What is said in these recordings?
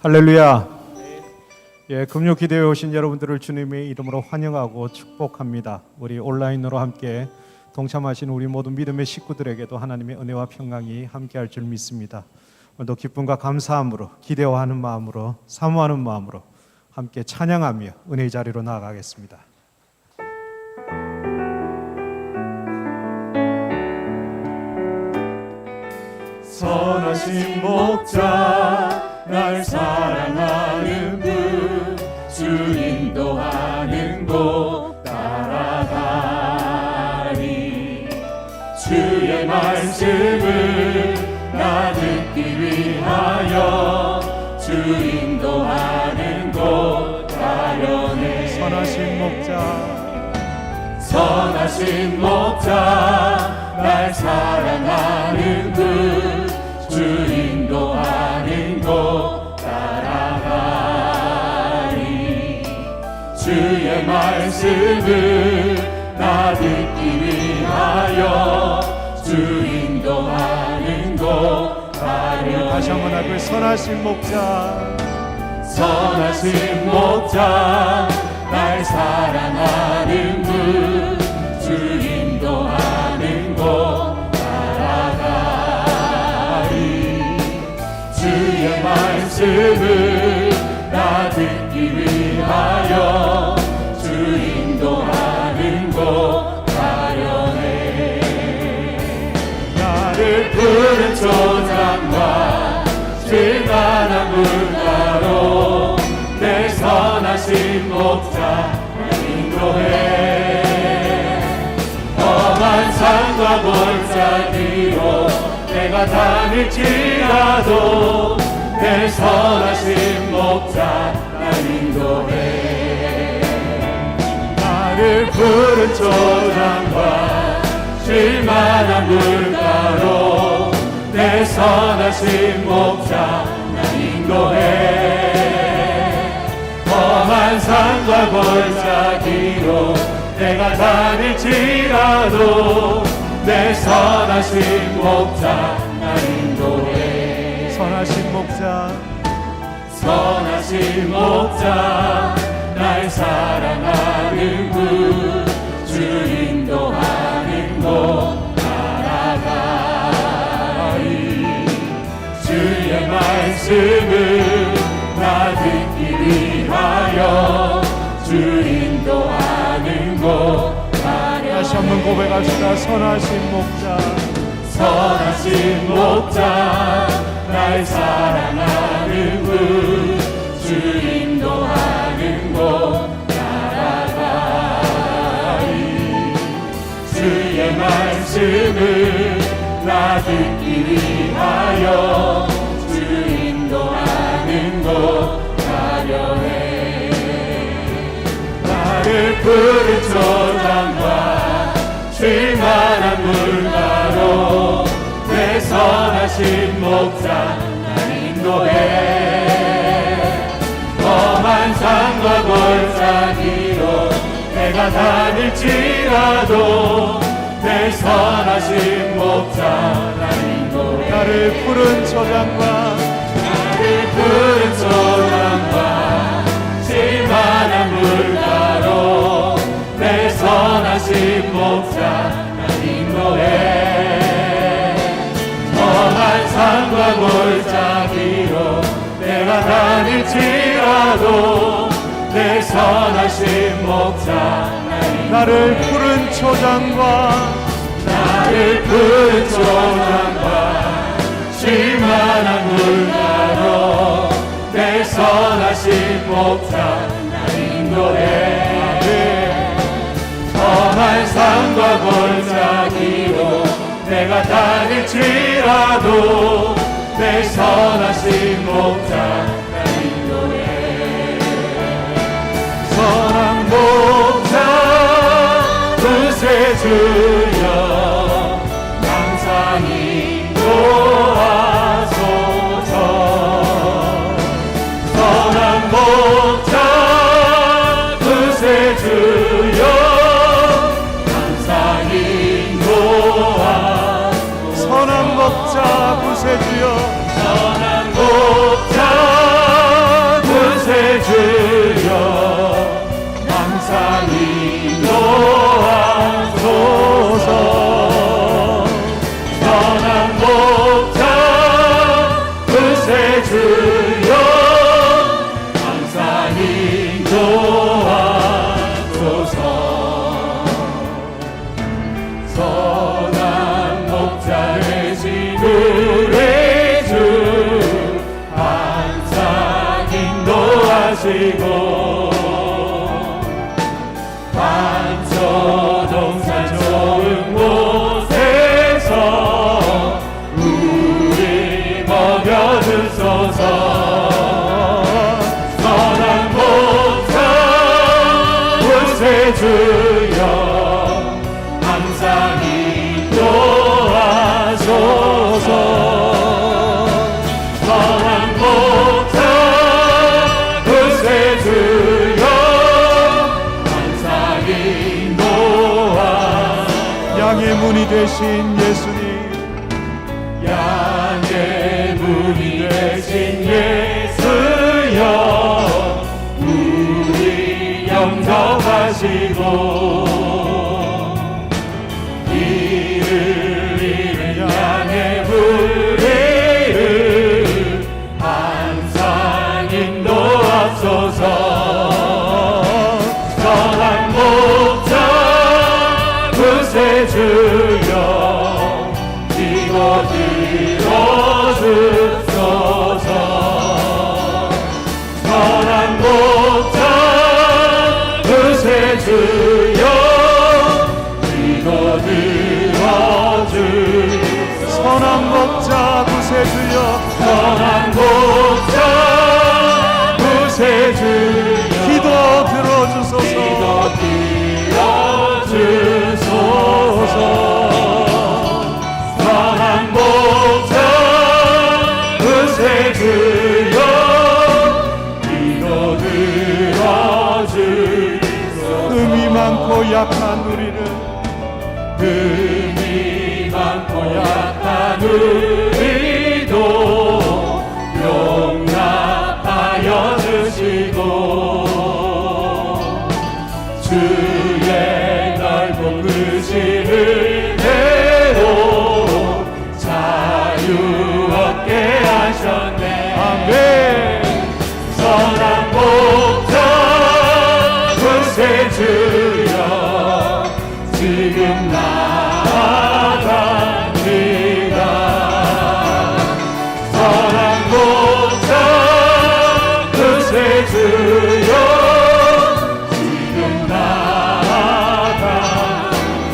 할렐루야. 금요 기도에 오신 여러분들을 주님의 이름으로 환영하고 축복합니다. 우리 온라인으로 함께 동참하신 우리 모든 믿음의 식구들에게도 하나님의 은혜와 평강이 함께할 줄 믿습니다. 오늘도 기쁨과 감사함으로, 기대하는 마음으로, 사모하는 마음으로 함께 찬양하며 은혜의 자리로 나아가겠습니다. 선하신 목자 날 사랑하는 분, 주 인도하는 곳 따라가리. 주의 말씀을 나 듣기 위하여 주 인도하는 곳 가려네. 선하신 목자, 선하신 목자 날 사랑하는 분, 주 인도하는 곳 따라가리. 주의 말씀을 나 듣기 위하여 주 인도하는 곳 가려네. 다시 한번 앞에 선하신 목자, 선하신 목자 날 사랑하는 분, 주 인도하는 곳 주의 말씀을 나 듣기 위하여 주 인도하는 곳 가려네. 나를 푸른 초장과 실만한 물가로 내 선하신 목자 인도해. 험한 산과 골짜기로 내가 다닐지라도 내 선하신 목자 날 인도해. 나를 푸른 초장과 실만한 물가로 내 선하신 목자 날 인도해. 험한 산과 골짜기로 내가 다닐지라도 내 선하신 목자 날 인도해. 선하신 목자, 선하신 목자 날 사랑하는 분, 주 인도하는 곳 따라가리. 주의 말씀을 나 듣기 위하여 주 인도하는 곳 다시 한번 고백합시다. 선하신 목자, 선하신 목자 날 사랑하는 분, 주 인도하는 곳 따라가리. 주의 말씀을 나 듣기 위하여 주 인도하는 곳 가려네. 나를 푸른 초장과 실만한 물가로 내 선하신 목자 날 인도해. 험한 산과 골짜기로 내가 다닐지라도 내 선하신 목자 날 인도해. 나를 푸른 초장과 푸른 초장과 실만한 물가로 내 선하신 목자 날 인도해. 험한 산과 골짜기로 내가 다닐지라도 내 선하신 목자 날 인도해. 나를 푸른 초장과 나를 푸른 초장과 실만한 물가로 내 선하신 목자 날 인도해. 험한 산과 골짜기로 내가 다닐지라도 내 선하신 목자 날 인도해. 선한 목자 구세주여 항상 인도하소서. 선한 목자 구세주여 항상 인도하소서. 선한 목자 구세주여 선한 목자 인도하시고 반초동산 좋은 곳에서 우리 먹여주소서. 선한 목자 구세주여 항상 인도하소서. 선한 목자 구세주여 항상 인도하소서. 양의 문이 되신 예수님, 양의 문이 되신 예수여 우리 영접하시고 길을 잃은 양의 무리를 항상 인도하소서. 선한 목자 구세주여 이곳 들어주소서. 선한 목자 구세주여 이곳 들어주소서. 선한 목자 구세주여, 선한 목자 구세주여 기도 들어주소서. 기도 들어주소서. 선한 목자 구세주여 기도 들어주소서. 흠이 많고 약한 우리를, 흠이 많고 약한 우리도 용납하여 주시고 주의 넓고 크신 은혜로 자유 얻게 하셨네. 아멘. 선한 목자 구세주여 지금 나아갑니다. 선한 목자 구세주여 지금 나아갑니다.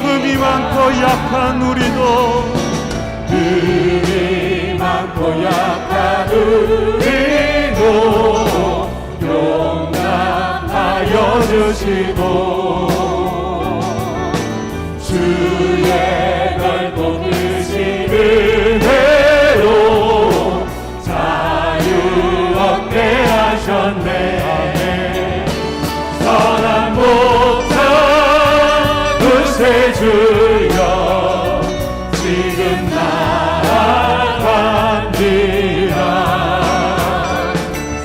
흠이 많고 약한 우리도, 흠이 많고 약한 우리도 용납하여 주시고 주의 넓고 크신 은혜로 자유 얻게 하셨네. 선한 목자 구세주여 지금 나아갑니다.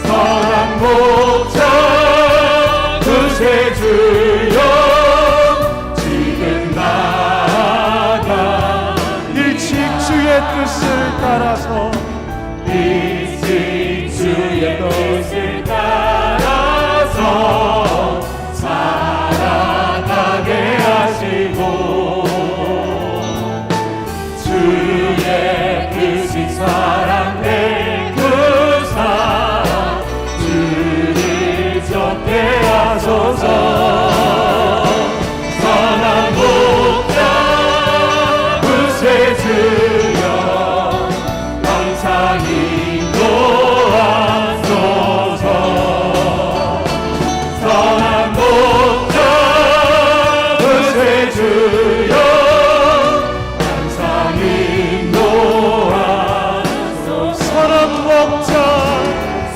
선한 목자 구세주여 지금 나아갑니다. 일찍 주의 뜻을 따라서, 일찍 주의 뜻을 따라서 살아가게 하시고 주의 크신 사랑 내그사 주를 쫓게 하소서. 선한 목자 구세주여 항상 인도하소서. 선한 목자 구세주여 항상 인도하소서. 선한 목자,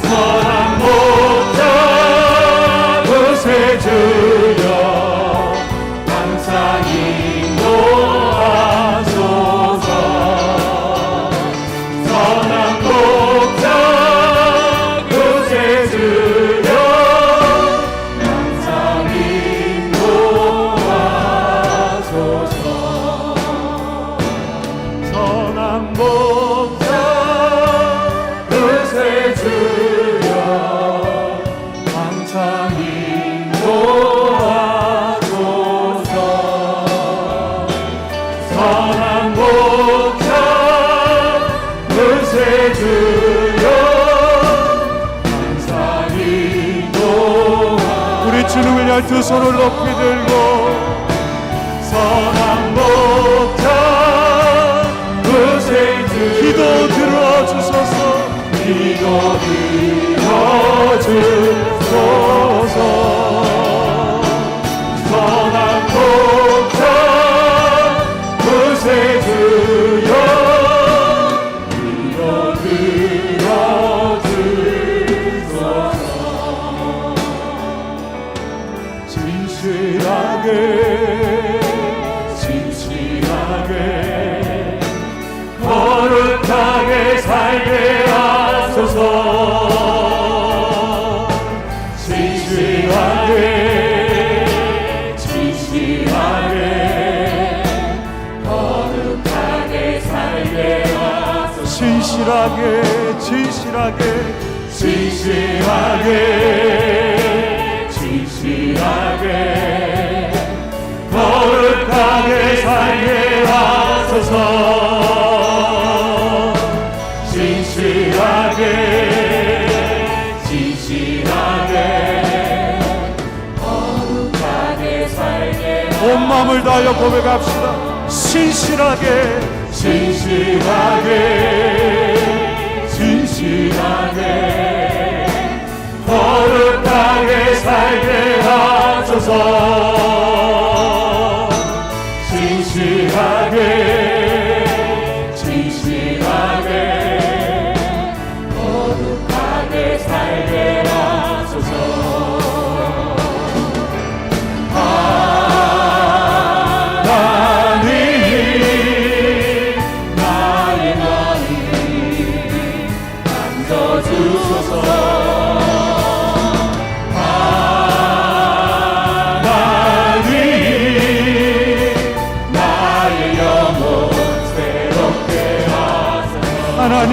선한 목자 구세주여 항상 인도하소서. 선한 목자 구세주여 항상 인도하소서. 선한 목자 구세주여 항상 인도하소서. 선한 목자 구세주여 날 두 손을 높이 들고 선한 목자 구세주 기도 들어주소서 기도 들어주소서 선한 목자 구세주여 기도 들어주소서 진실하게 거룩하게 살게 하소서 진실하게 거룩하게 살게 하소서 진실하게 거룩하게 살게 하소서 진실하게 거룩하게 살게 온 마음을 다하여 고백합시다 진실하게 거룩하게 살게 하소서 진실하게 거룩하게 살게 하소서 하나님 나의 마음 만져주소서 하나님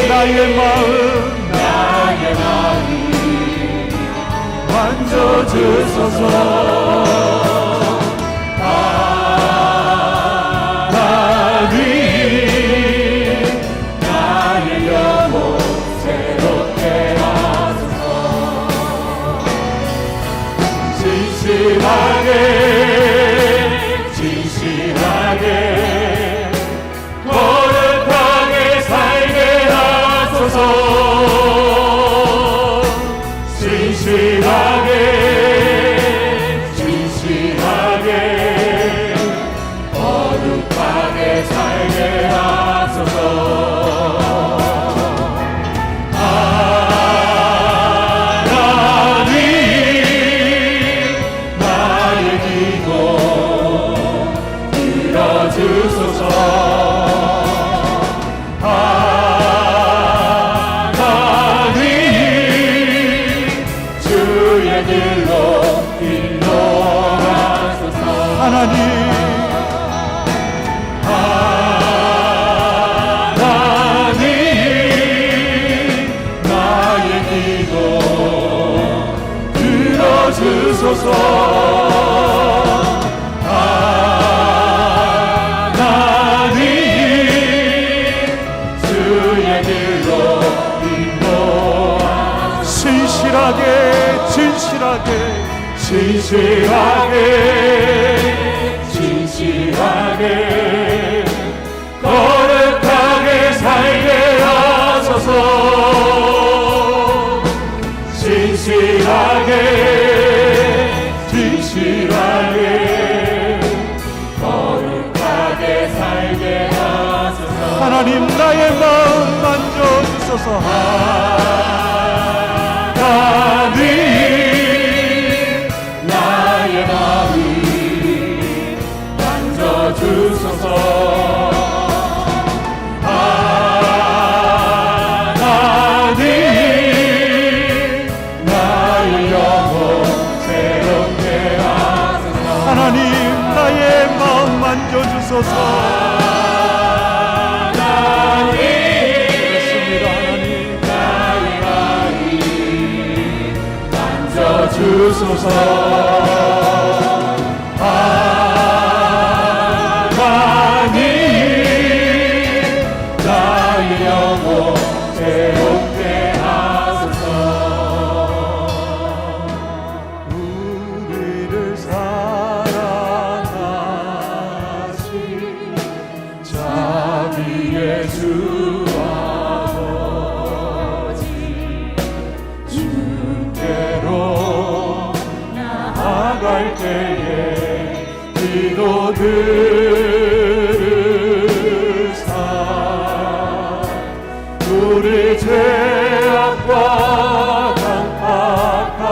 나의 마음 만져주소서 하나님 나의 영혼 새롭게 하소서 진실하게 거룩하게 살게 하소서 진실하게 거룩하게 살게 하소서 하나님 나의 기도 들어주소서 하나님 주의 길로 인도하소서 하나님 나의 기도 들어주소서 하나님 주의 길로 인도하소서 진실하게 거룩하게 살게 하소서 진실하게 거룩하게 살게 하소서 하나님 나의 마음 만져주소서 하나님 나의 마음 만져주소서 하나님 나의 영혼 새롭게 하소서 하나님 나의 마음 만져주소서 하나님 그렇습니다 하나님 주소서 하나님 나의 영혼 들으사 우리 죄악과 강팍한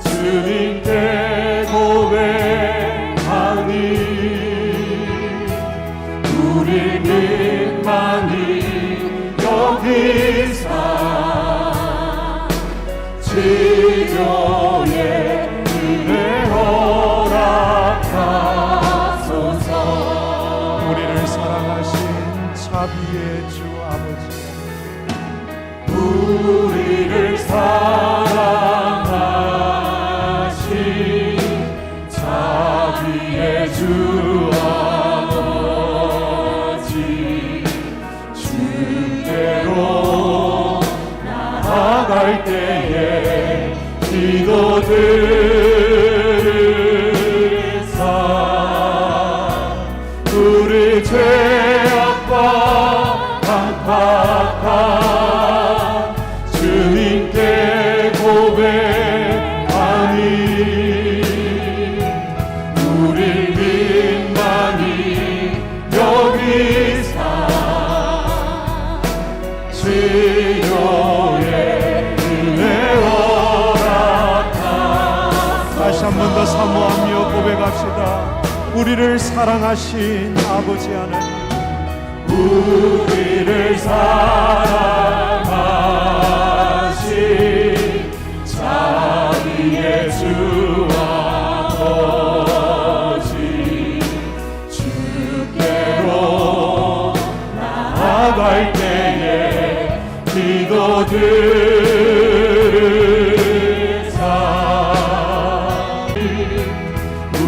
주님께 고백하니 우리 민망히 여기사 치료의 은혜 허락하소서. 우리를 사랑하신 자비의 주 아버지, 우리를 사랑하신 자비의 주 아버지, 주께로 나아갈 때에 기도 들으사 우리 죄악과 강팍한 주님께 고백하니 우릴 민망히 여기사 치료의 은혜 허락하소서. 다시 한 번 더 사모하며 고백합시다. 우리를 사랑하신 아버지 하나님, 우리를 사랑하신 자비의 주 아버지, 주께로 나아갈 때에 기도 들으사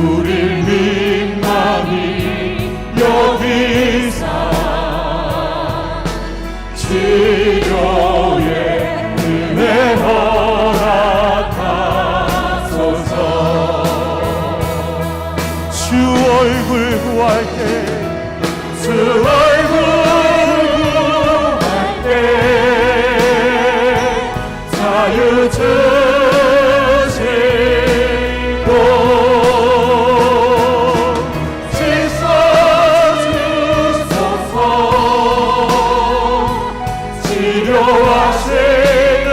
우릴 민망히 여기사 치료의 은혜 허락하소서. 주 얼굴 구할 때, 주 얼굴 구할 때 자유 주시고 씻어주소서. 치료하시는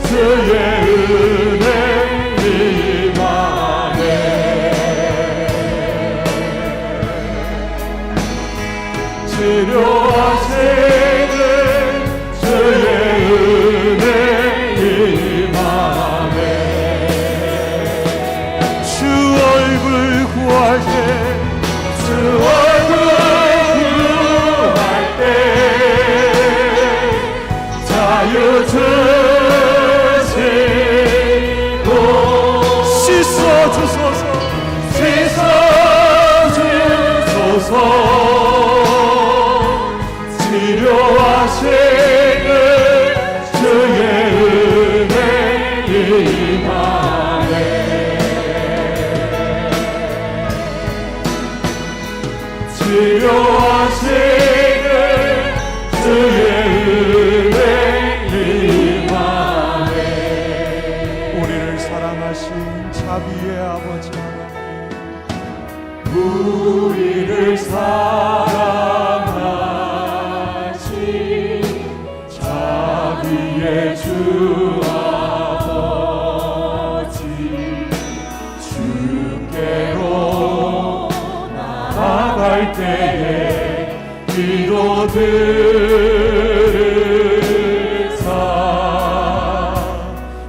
주의 은혜 임하네. 치료하시는 주의 은혜 임하네. 주 얼굴 구할 때, 주 얼굴 구할 때 자유 주시고 씻어주소서. 씻어주소서. 치료하시는 주의 은혜 임하네. 치료하시는 주의 은혜 임하네. 우리를 사랑하신 자비의 아버지 하나님, 우리를 사랑하신 자비의 주 아버지, 주께로 나아갈 때에 기도 들으사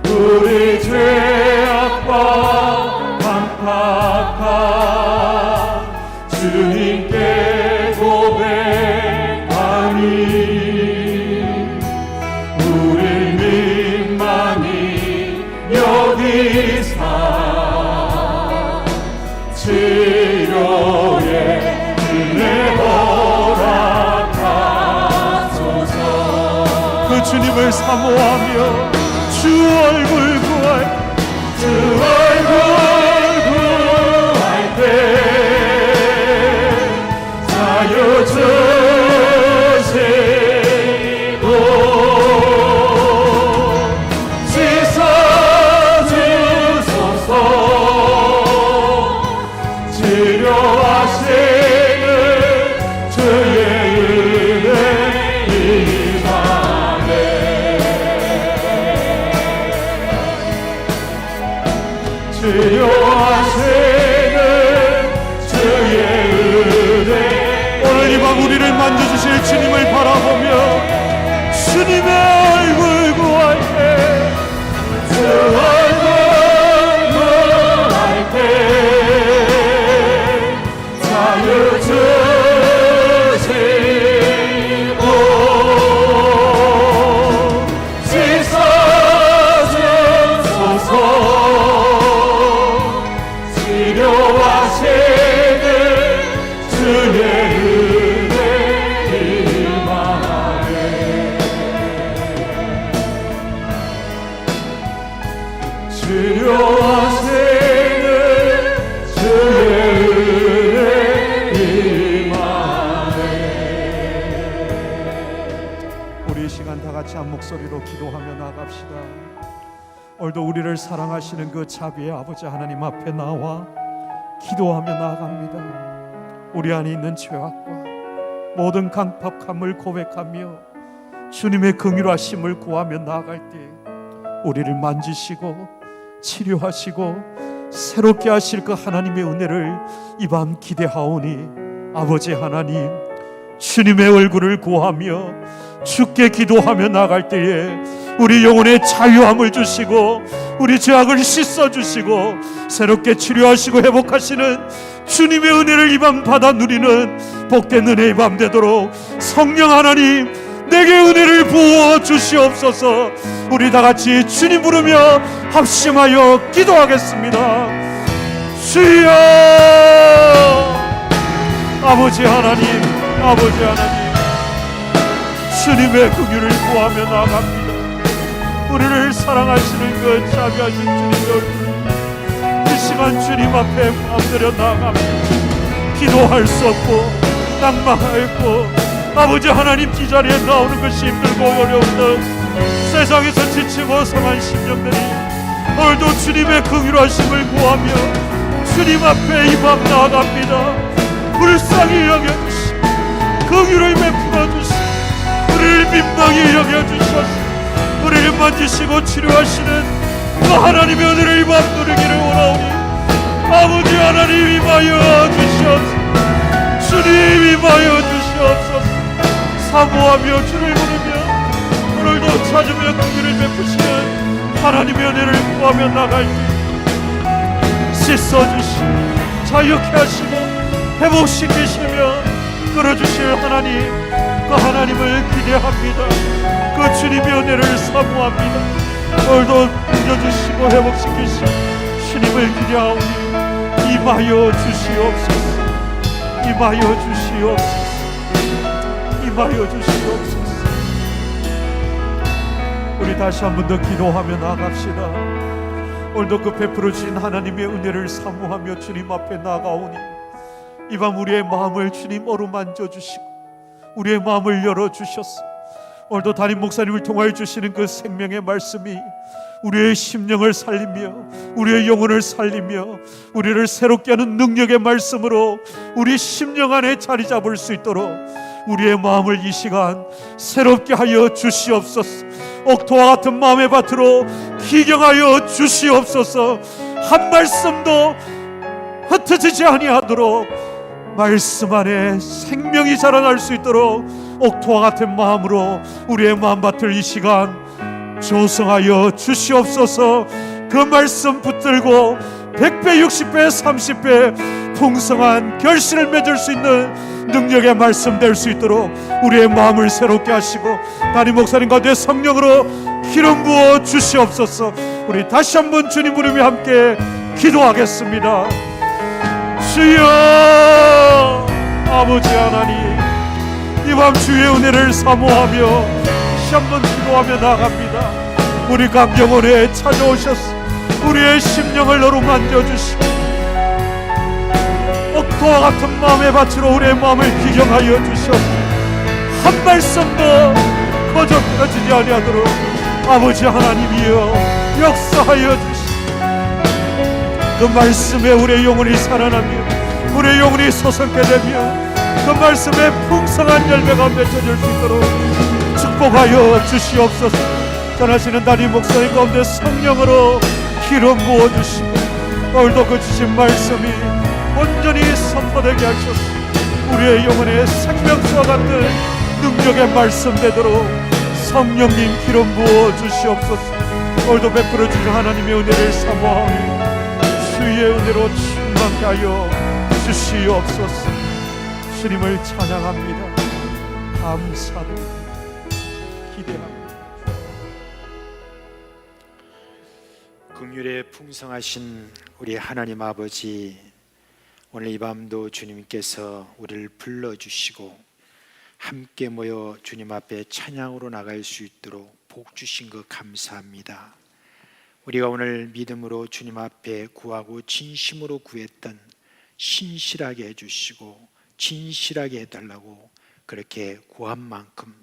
우리 죄악과 강팍한 주님께 고백하니 우릴 민망히 여기사 치료의 은혜 허락하소서. 그 주님을 사모하며 주 얼굴 구할 주 얼굴 구할 때 자유 주시고 씻어주소서. 기도합시다. 오늘도 우리를 사랑하시는 그 자비의 아버지 하나님 앞에 나와 기도하며 나아갑니다. 우리 안에 있는 죄악과 모든 강팍함을 고백하며 주님의 긍휼하심을 구하며 나아갈 때 우리를 만지시고 치료하시고 새롭게 하실 그 하나님의 은혜를 이 밤 기대하오니 아버지 하나님, 주님의 얼굴을 구하며 주께 기도하며 나갈 때에 우리 영혼의 자유함을 주시고 우리 죄악을 씻어주시고 새롭게 치료하시고 회복하시는 주님의 은혜를 이 밤 받아 누리는 복된 은혜의 밤 되도록 성령 하나님 내게 은혜를 부어 주시옵소서. 우리 다 같이 주님 부르며 합심하여 기도하겠습니다. 주여, 아버지 하나님, 아버지 하나님, 주님의 긍휼을 구하며 나아갑니다. 우리를 사랑하시는 그 자비하신 주님의 얼굴, 이 시간 주님 앞에 엎드려 나아갑니다. 기도할 수 없고 낭망하였고 아버지 하나님 이 자리에 나오는 것이 힘들고 어려운데 세상에서 지치고 성한 심령들이 오늘도 주님의 긍휼하심을 구하며 주님 앞에 이 밤 나아갑니다. 불쌍히 여겨주시고 긍휼을 베풀어 주시고 우리를 민망히 여겨주셔서 우리를 만지시고 치료하시는 그 하나님의 은혜를 이 밤 누리기를 원하오니 아버지 하나님 임하여 주시옵소서. 주님 임하여 주시옵소서. 사모하며 주를 부르며 오늘도 찾으며 긍휼을 베푸시는 하나님의 은혜를 구하며 나갈 때 씻어주시고 자유케 하시고 회복시키시며 끌어주실 하나님, 그 하나님을 기대합니다. 그 주님의 은혜를 사모합니다. 오늘도 빌려주시고 회복시키시고 주님을 기대하오니 임하여 주시옵소서. 임하여 주시옵소서. 임하여 주시옵소서. 우리 다시 한 번 더 기도하며 나아갑시다. 오늘도 그 베풀어 주신 하나님의 은혜를 사모하며 주님 앞에 나아가오니 이 밤 우리의 마음을 주님 어루만져 주시고 우리의 마음을 열어 주셨소. 오늘도 담임 목사님을 통하여 주시는 그 생명의 말씀이 우리의 심령을 살리며 우리의 영혼을 살리며 우리를 새롭게 하는 능력의 말씀으로 우리 심령 안에 자리 잡을 수 있도록 우리의 마음을 이 시간 새롭게 하여 주시옵소서. 옥토와 같은 마음의 밭으로 기경하여 주시옵소서. 한 말씀도 흩어지지 아니하도록 말씀 안에 생명이 자라날 수 있도록 옥토와 같은 마음으로 우리의 마음밭을 이 시간 조성하여 주시옵소서. 그 말씀 붙들고 100배 60배 30배 풍성한 결실을 맺을 수 있는 능력의 말씀 될 수 있도록 우리의 마음을 새롭게 하시고 담임 목사님 가운데 성령으로 기름 부어 주시옵소서. 우리 다시 한번 주님 부르며 함께 기도하겠습니다. 주여, 아버지 하나님, 이 밤 주의 은혜를 사모하며 다시 한번 기도하며 나아갑니다. 우리 감경원에 찾아오셔서 우리의 심령을 어루만져 주시고 옥토와 같은 마음의 밭으로 우리의 마음을 기경하여 주셔서 한 말씀도 거저 끊어지지 아니하도록 아버지 하나님이여 역사하여 주시고 그 말씀에 우리의 영혼이 살아나며 우리의 영혼이 솟게 되며 그 말씀에 풍성한 열매가 맺혀질 수 있도록 축복하여 주시옵소서. 전하시는 담임 목사님 가운데 성령으로 기름 부어주시고 오늘도 그 주신 말씀이 온전히 선포되게 하셔서 우리의 영혼의 생명수와 같은 능력의 말씀 되도록 성령님 기름 부어 주시옵소서. 오늘도 베풀어 주신 하나님의 은혜를 사모하오니 주의 은혜로 충만케 하여 주시옵소서. 주님을 찬양합니다. 감사드립니다. 기대합니다. 긍휼에 풍성하신 우리 하나님 아버지, 오늘 이 밤도 주님께서 우리를 불러주시고 함께 모여 주님 앞에 찬양으로 나갈 수 있도록 복 주신 것 감사합니다. 우리가 오늘 믿음으로 주님 앞에 구하고 진심으로 구했던 신실하게 해주시고 진실하게 해달라고 그렇게 구한 만큼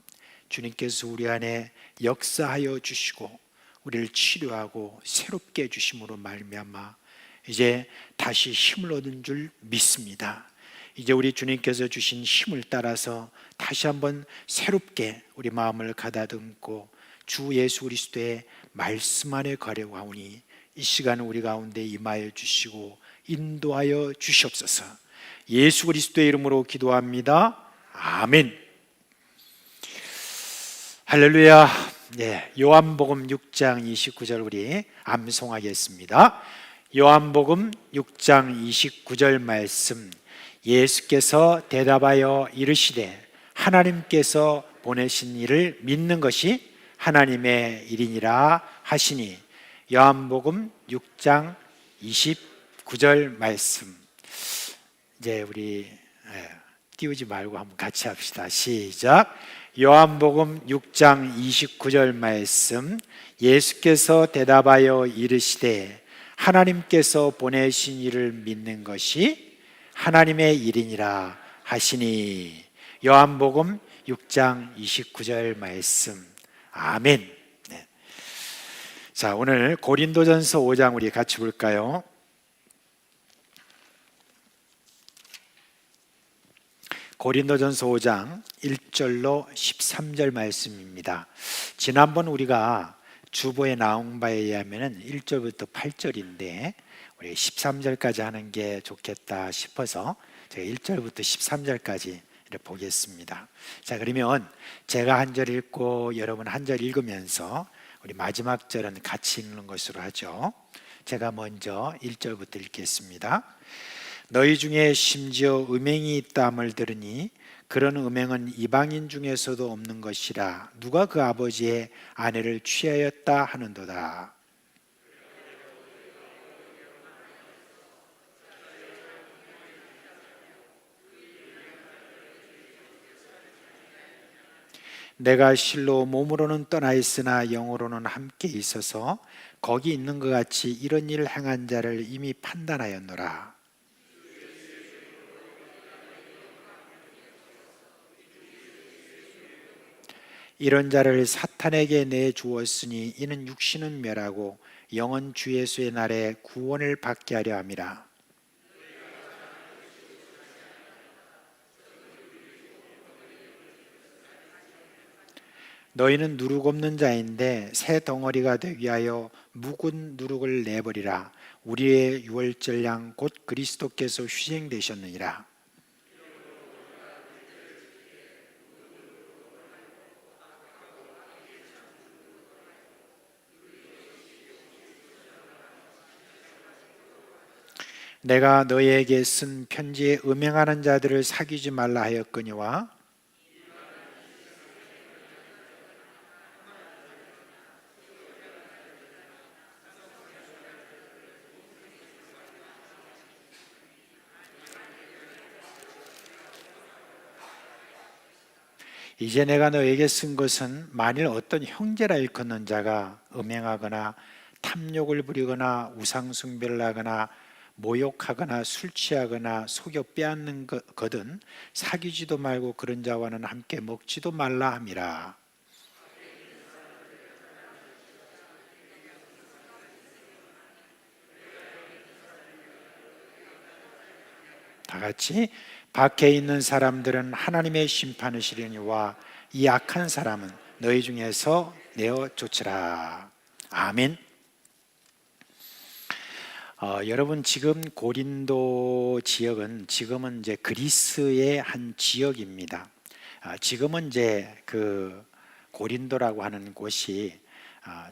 주님께서 우리 안에 역사하여 주시고 우리를 치료하고 새롭게 해주심으로 말미암아 이제 다시 힘을 얻은 줄 믿습니다. 이제 우리 주님께서 주신 힘을 따라서 다시 한번 새롭게 우리 마음을 가다듬고 주 예수 그리스도의 말씀 안에 가려고 하오니 이 시간 우리 가운데 임하여 주시고 인도하여 주시옵소서. 예수 그리스도의 이름으로 기도합니다. 아멘. 할렐루야. 네, 요한복음 6장 29절 우리 암송하겠습니다. 요한복음 6장 29절 말씀. 예수께서 대답하여 이르시되 하나님께서 보내신 이를 믿는 것이 하나님의 일이니라 하시니. 요한복음 6장 29절 말씀. 이제 우리 띄우지 말고 한번 같이 합시다. 시작. 요한복음 6장 29절 말씀. 예수께서 대답하여 이르시되 하나님께서 보내신 이를 믿는 것이 하나님의 일이니라 하시니. 요한복음 6장 29절 말씀. 아멘. 네. 자, 오늘 고린도전서 5장 우리 같이 볼까요? 고린도전서 5장 1절로 13절 말씀입니다. 지난번 우리가 주보에 나온 바에 의하면 1절부터 8절인데 우리 13절까지 하는 게 좋겠다 싶어서 제가 1절부터 13절까지 보겠습니다. 자, 그러면 제가 한 절 읽고 여러분 한 절 읽으면서 우리 마지막 절은 같이 읽는 것으로 하죠. 제가 먼저 1절부터 읽겠습니다. 너희 중에 심지어 음행이 있다함을 들으니 그런 음행은 이방인 중에서도 없는 것이라 누가 그 아버지의 아내를 취하였다 하는도다. 내가 실로 몸으로는 떠나 있으나 영으로는 함께 있어서 거기 있는 것 같이 이런 일을 행한 자를 이미 판단하였노라. 이런 자를 사탄에게 내주었으니 이는 육신은 멸하고 영은 주 예수의 날에 구원을 받게 하려 함이라. 너희는 누룩 없는 자인데 새 덩어리가 되기 위하여 묵은 누룩을 내버리라. 우리의 유월절 양 곧 그리스도께서 희생되셨느니라. 내가 너희에게 쓴 편지에 음행하는 자들을 사귀지 말라 하였거니와 이제 내가 너에게 쓴 것은 만일 어떤 형제라 일컫는 자가 음행하거나 탐욕을 부리거나 우상숭배를 하거나 모욕하거나 술 취하거나 속여 빼앗는 거든 사귀지도 말고 그런 자와는 함께 먹지도 말라 함이라. 다 같이 밖에 있는 사람들은 하나님의 심판을 시려니와 이 악한 사람은 너희 중에서 내어 쫓으라. 아멘. 여러분 지금 고린도 지역은 지금은 이제 그리스의 한 지역입니다. 지금은 이제 그 고린도라고 하는 곳이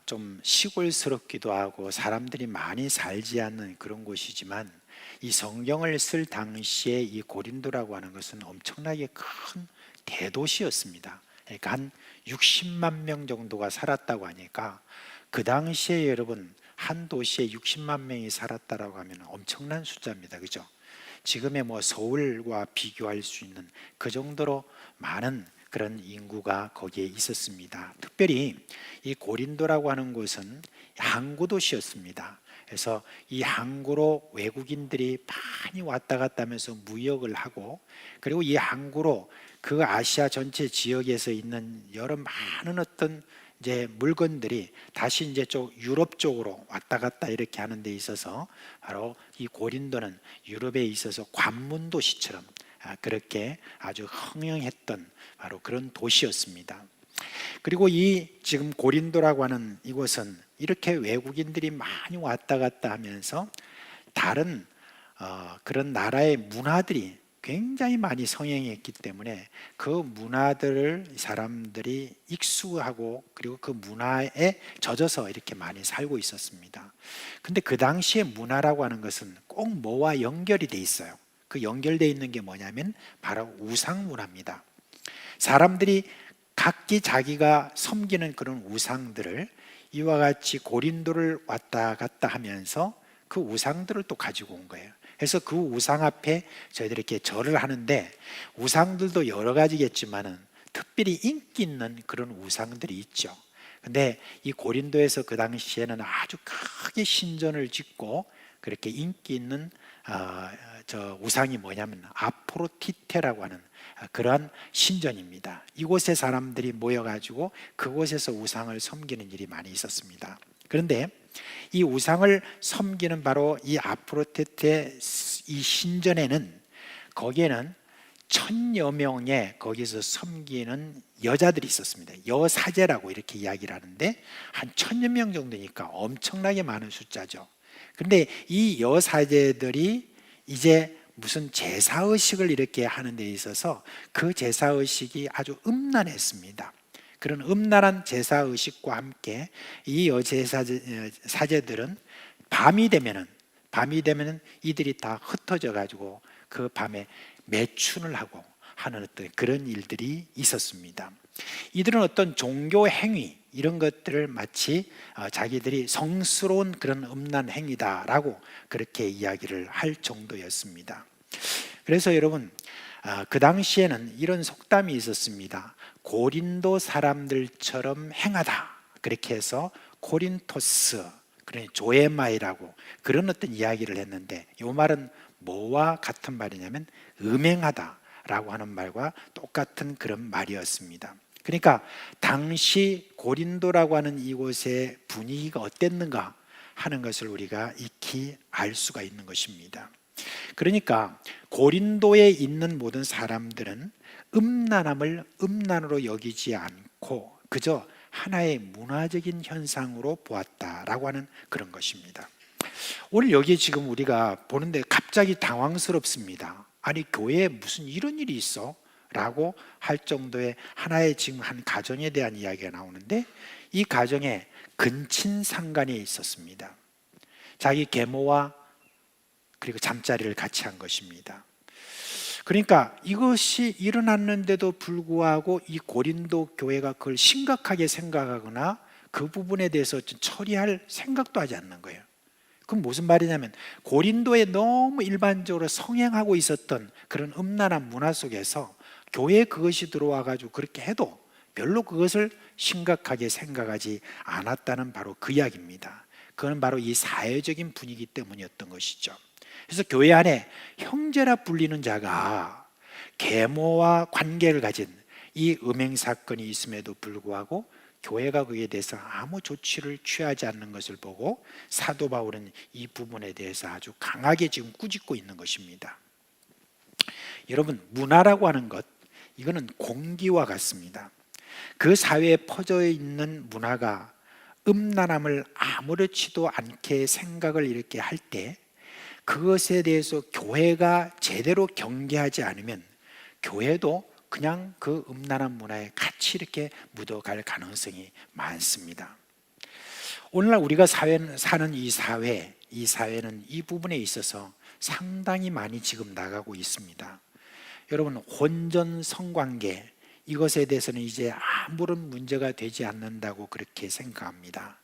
좀 시골스럽기도 하고 사람들이 많이 살지 않는 그런 곳이지만 이 성경을 쓸 당시에 이 고린도라고 하는 것은 엄청나게 큰 대도시였습니다. 그러니까 한 60만 명 정도가 살았다고 하니까 그 당시에 여러분 한 도시에 60만 명이 살았다라고 하면 엄청난 숫자입니다. 그죠? 지금의 뭐 서울과 비교할 수 있는 그 정도로 많은 그런 인구가 거기에 있었습니다. 특별히 이 고린도라고 하는 곳은 항구 도시였습니다. 그래서 이 항구로 외국인들이 많이 왔다 갔다 하면서 무역을 하고 그리고 이 항구로 그 아시아 전체 지역에서 있는 여러 많은 어떤 이제 물건들이 다시 이제 유럽 쪽으로 왔다 갔다 이렇게 하는 데 있어서 바로 이 고린도는 유럽에 있어서 관문 도시처럼 그렇게 아주 흥행했던 바로 그런 도시였습니다. 그리고 이 지금 고린도라고 하는 이곳은 이렇게 외국인들이 많이 왔다 갔다 하면서 다른 그런 나라의 문화들이 굉장히 많이 성행했기 때문에 그 문화들을 사람들이 익숙하고 그리고 그 문화에 젖어서 이렇게 많이 살고 있었습니다. 근데 그 당시에 문화라고 하는 것은 꼭 뭐와 연결이 돼 있어요. 그 연결되어 있는 게 뭐냐면 바로 우상 문화입니다. 사람들이 각기 자기가 섬기는 그런 우상들을 이와 같이 고린도를 왔다 갔다 하면서 그 우상들을 또 가지고 온 거예요. 그래서 그 우상 앞에 저희들이 이렇게 절을 하는데 우상들도 여러 가지겠지만은 특별히 인기 있는 그런 우상들이 있죠. 근데 이 고린도에서 그 당시에는 아주 크게 신전을 짓고 그렇게 인기 있는 저 우상이 뭐냐면 아프로디테라고 하는 그러한 신전입니다. 이곳에 사람들이 모여가지고 그곳에서 우상을 섬기는 일이 많이 있었습니다. 그런데 이 우상을 섬기는 바로 이 아프로디테 이 신전에는 거기에는 1000여 명의 거기서 섬기는 여자들이 있었습니다. 여사제라고 이렇게 이야기를 하는데 한 1000여 명 정도니까 엄청나게 많은 숫자죠. 그런데 이 여사제들이 이제 무슨 제사의식을 이렇게 하는 데 있어서 그 제사의식이 아주 음란했습니다. 그런 음란한 제사의식과 함께 이 여제사제들은 밤이 되면은 이들이 다 흩어져 가지고 그 밤에 매춘을 하고 하는 어떤 그런 일들이 있었습니다. 이들은 어떤 종교 행위 이런 것들을 마치 자기들이 성스러운 그런 음란 행위다라고 그렇게 이야기를 할 정도였습니다. 그래서 여러분 그 당시에는 이런 속담이 있었습니다. 고린도 사람들처럼 행하다. 그렇게 해서 코린토스, 그러니 조에마이라고 그런 어떤 이야기를 했는데 이 말은 뭐와 같은 말이냐면 음행하다라고 하는 말과 똑같은 그런 말이었습니다. 그러니까 당시 고린도라고 하는 이곳의 분위기가 어땠는가 하는 것을 우리가 익히 알 수가 있는 것입니다. 그러니까 고린도에 있는 모든 사람들은 음란함을 음란으로 여기지 않고 그저 하나의 문화적인 현상으로 보았다라고 하는 그런 것입니다. 오늘 여기 지금 우리가 보는데 갑자기 당황스럽습니다. 아니 교회에 무슨 이런 일이 있어? 라고 할 정도의 하나의 지금 한 가정에 대한 이야기가 나오는데 이 가정에 근친상간이 있었습니다. 자기 계모와 그리고 잠자리를 같이 한 것입니다. 그러니까 이것이 일어났는데도 불구하고 이 고린도 교회가 그걸 심각하게 생각하거나 그 부분에 대해서 처리할 생각도 하지 않는 거예요. 그럼 무슨 말이냐면 고린도에 너무 일반적으로 성행하고 있었던 그런 음란한 문화 속에서 교회에 그것이 들어와 가지고 그렇게 해도 별로 그것을 심각하게 생각하지 않았다는 바로 그 이야기입니다. 그건 바로 이 사회적인 분위기 때문이었던 것이죠. 그래서 교회 안에 형제라 불리는 자가 계모와 관계를 가진 이 음행 사건이 있음에도 불구하고 교회가 그에 대해서 아무 조치를 취하지 않는 것을 보고 사도 바울은 이 부분에 대해서 아주 강하게 지금 꾸짖고 있는 것입니다. 여러분, 문화라고 하는 것, 이거는 공기와 같습니다. 그 사회에 퍼져 있는 문화가 음란함을 아무렇지도 않게 생각을 이렇게 할 때 그것에 대해서 교회가 제대로 경계하지 않으면 교회도 그냥 그 음란한 문화에 같이 이렇게 묻어갈 가능성이 많습니다. 오늘날 우리가 사는 이 사회는 이 부분에 있어서 상당히 많이 지금 나가고 있습니다. 여러분, 혼전 성관계 이것에 대해서는 이제 아무런 문제가 되지 않는다고 그렇게 생각합니다.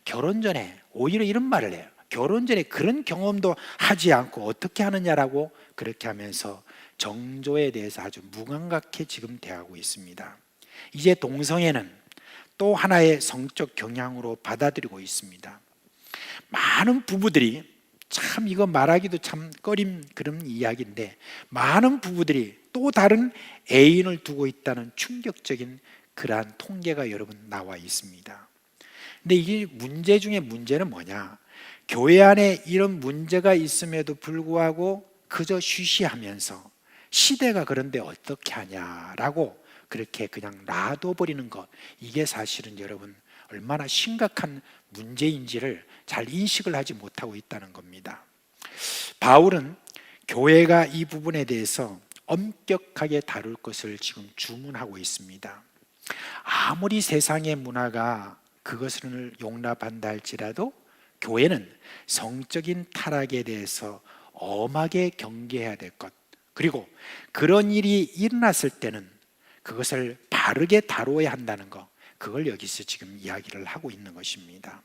결혼 전에 오히려 이런 말을 해요. 결혼 전에 그런 경험도 하지 않고 어떻게 하느냐라고 그렇게 하면서 정조에 대해서 아주 무감각해 지금 대하고 있습니다. 이제 동성애는 또 하나의 성적 경향으로 받아들이고 있습니다. 많은 부부들이 참 이거 말하기도 참 꺼림 그런 이야기인데 많은 부부들이 또 다른 애인을 두고 있다는 충격적인 그러한 통계가 여러분 나와 있습니다. 근데 이게 문제 중에 문제는 뭐냐? 교회 안에 이런 문제가 있음에도 불구하고 그저 쉬쉬하면서 시대가 그런데 어떻게 하냐라고 그렇게 그냥 놔둬버리는 것, 이게 사실은 여러분 얼마나 심각한 문제인지를 잘 인식을 하지 못하고 있다는 겁니다. 바울은 교회가 이 부분에 대해서 엄격하게 다룰 것을 지금 주문하고 있습니다. 아무리 세상의 문화가 그것을 용납한다 할지라도 교회는 성적인 타락에 대해서 엄하게 경계해야 될 것, 그리고 그런 일이 일어났을 때는 그것을 바르게 다루어야 한다는 것, 그걸 여기서 지금 이야기를 하고 있는 것입니다.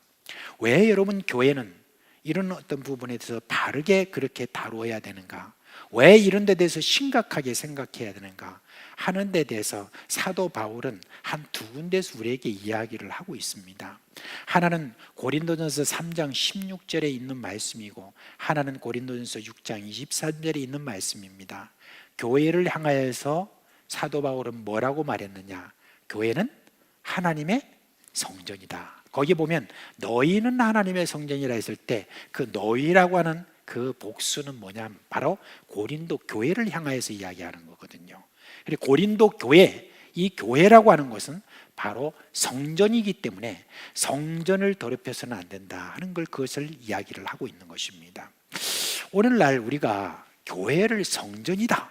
왜 여러분 교회는 이런 어떤 부분에 대해서 바르게 그렇게 다루어야 되는가? 왜 이런 데 대해서 심각하게 생각해야 되는가 하는 데 대해서 사도 바울은 한 두 군데서 우리에게 이야기를 하고 있습니다. 하나는 고린도전서 3장 16절에 있는 말씀이고, 하나는 고린도전서 6장 23절에 있는 말씀입니다. 교회를 향하여서 사도 바울은 뭐라고 말했느냐? 교회는 하나님의 성전이다. 거기 보면 너희는 하나님의 성전이라 했을 때 그 너희라고 하는 그 복수는 뭐냐면 바로 고린도 교회를 향하여서 이야기하는 거거든요. 그리고 고린도 교회, 이 교회라고 하는 것은 바로 성전이기 때문에 성전을 더럽혀서는 안 된다 하는 걸, 그것을 이야기를 하고 있는 것입니다. 오늘날 우리가 교회를 성전이다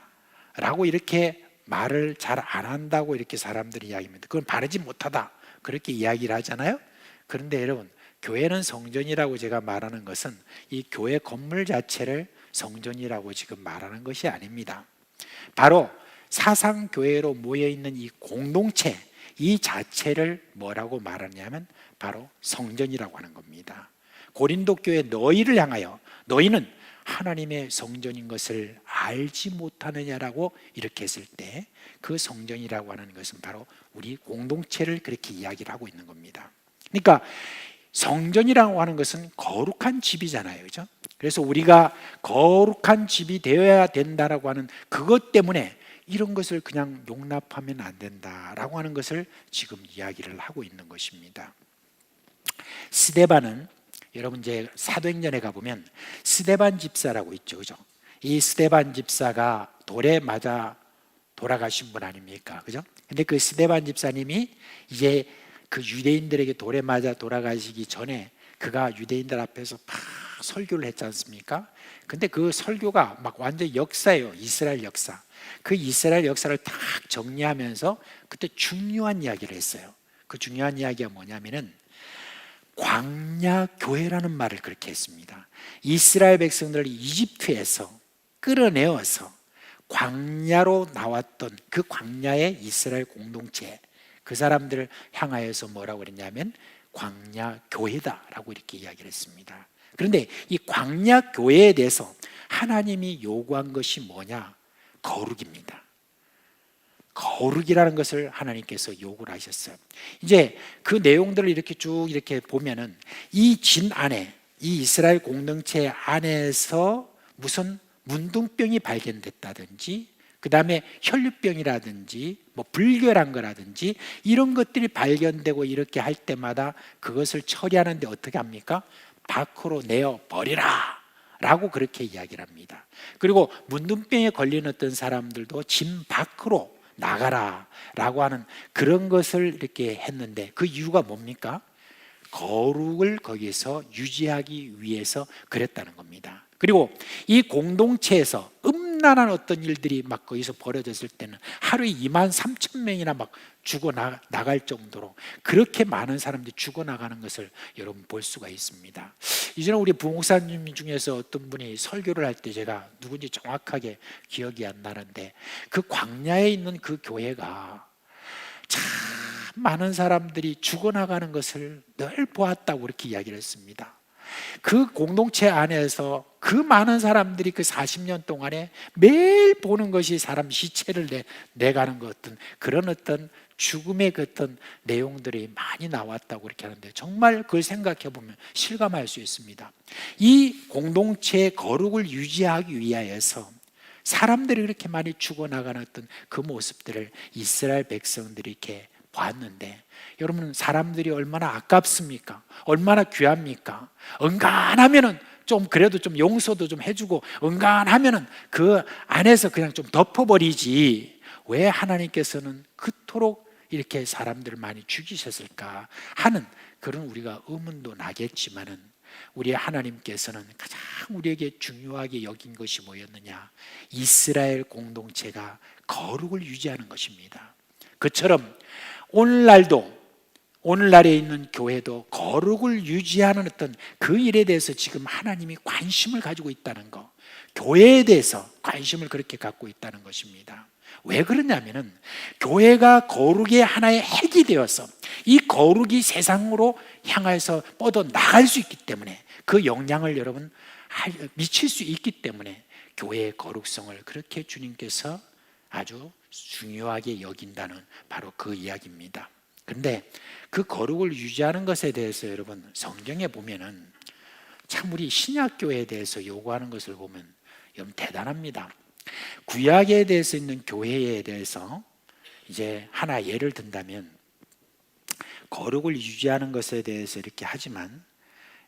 라고 이렇게 말을 잘 안 한다고 이렇게 사람들이 이야기합니다. 그건 바르지 못하다 그렇게 이야기를 하잖아요. 그런데 여러분, 교회는 성전이라고 제가 말하는 것은 이 교회 건물 자체를 성전이라고 지금 말하는 것이 아닙니다. 바로 사상교회로 모여있는 이 공동체, 이 자체를 뭐라고 말하냐면 바로 성전이라고 하는 겁니다. 고린도 교회 너희를 향하여 너희는 하나님의 성전인 것을 알지 못하느냐라고 이렇게 했을 때 그 성전이라고 하는 것은 바로 우리 공동체를 그렇게 이야기를 하고 있는 겁니다. 그러니까 성전이라고 하는 것은 거룩한 집이잖아요, 그렇죠? 그래서 우리가 거룩한 집이 되어야 된다라고 하는 그것 때문에 이런 것을 그냥 용납하면 안 된다라고 하는 것을 지금 이야기를 하고 있는 것입니다. 스데반은 여러분 이제 사도행전에 가보면 스데반 집사라고 있죠, 그죠? 이 스데반 집사가 돌에 맞아 돌아가신 분 아닙니까, 그죠? 근데 그 스데반 집사님이 이제 그 유대인들에게 돌에 맞아 돌아가시기 전에 그가 유대인들 앞에서 막 설교를 했지 않습니까? 근데 그 설교가 막 완전 역사예요. 이스라엘 역사. 그 이스라엘 역사를 딱 정리하면서 그때 중요한 이야기를 했어요. 그 중요한 이야기가 뭐냐면은 광야 교회라는 말을 그렇게 했습니다. 이스라엘 백성들을 이집트에서 끌어내어서 광야로 나왔던 그 광야의 이스라엘 공동체, 그 사람들을 향하여서 뭐라고 그랬냐면 광야 교회다라고 이렇게 이야기를 했습니다. 그런데 이 광야 교회에 대해서 하나님이 요구한 것이 뭐냐? 거룩입니다. 거룩이라는 것을 하나님께서 요구를 하셨어요. 이제 그 내용들을 이렇게 쭉 이렇게 보면은 이 진 안에, 이 이스라엘 공동체 안에서 무슨 문둥병이 발견됐다든지, 그 다음에 혈류병이라든지 뭐 불결한 거라든지 이런 것들이 발견되고 이렇게 할 때마다 그것을 처리하는데 어떻게 합니까? 밖으로 내어 버리라 라고 그렇게 이야기를 합니다. 그리고 문둥병에 걸린 어떤 사람들도 집 밖으로 나가라 라고 하는 그런 것을 이렇게 했는데, 그 이유가 뭡니까? 거룩을 거기에서 유지하기 위해서 그랬다는 겁니다. 그리고 이 공동체에서 음란한 어떤 일들이 막 거기서 벌어졌을 때는 하루에 23,000명이나 막 죽어나갈 정도로 그렇게 많은 사람들이 죽어나가는 것을 여러분 볼 수가 있습니다. 이전에 우리 부목사님 중에서 어떤 분이 설교를 할 때, 제가 누군지 정확하게 기억이 안 나는데, 그 광야에 있는 그 교회가 참 많은 사람들이 죽어나가는 것을 늘 보았다고 그렇게 이야기를 했습니다. 그 공동체 안에서 그 많은 사람들이 그 40년 동안에 매일 보는 것이 사람 시체를 내가는 것 같은 그런 어떤 죽음의 그 어떤 내용들이 많이 나왔다고 그렇게 하는데, 정말 그걸 생각해 보면 실감할 수 있습니다. 이 공동체의 거룩을 유지하기 위하여서 사람들이 그렇게 많이 죽어나가는 어떤 그 모습들을 이스라엘 백성들이 이렇게 보았는데, 여러분 사람들이 얼마나 아깝습니까? 얼마나 귀합니까? 은간하면은 좀 그래도 좀 용서도 좀 해주고, 은간하면은 그 안에서 그냥 좀 덮어버리지, 왜 하나님께서는 그토록 이렇게 사람들을 많이 죽이셨을까 하는 그런 우리가 의문도 나겠지만은, 우리 하나님께서는 가장 우리에게 중요하게 여긴 것이 뭐였느냐? 이스라엘 공동체가 거룩을 유지하는 것입니다. 그처럼 오늘날에 있는 교회도 거룩을 유지하는 어떤 그 일에 대해서 지금 하나님이 관심을 가지고 있다는 것, 교회에 대해서 관심을 그렇게 갖고 있다는 것입니다. 왜 그러냐면은 교회가 거룩의 하나의 핵이 되어서 이 거룩이 세상으로 향해서 뻗어 나갈 수 있기 때문에, 그 영향을 여러분 미칠 수 있기 때문에 교회의 거룩성을 그렇게 주님께서 아주 중요하게 여긴다는 바로 그 이야기입니다. 그런데 그 거룩을 유지하는 것에 대해서 여러분 성경에 보면은 참 우리 신약교회에 대해서 요구하는 것을 보면 여러분 대단합니다. 구약에 대해서 있는 교회에 대해서 이제 하나 예를 든다면, 거룩을 유지하는 것에 대해서 이렇게 하지만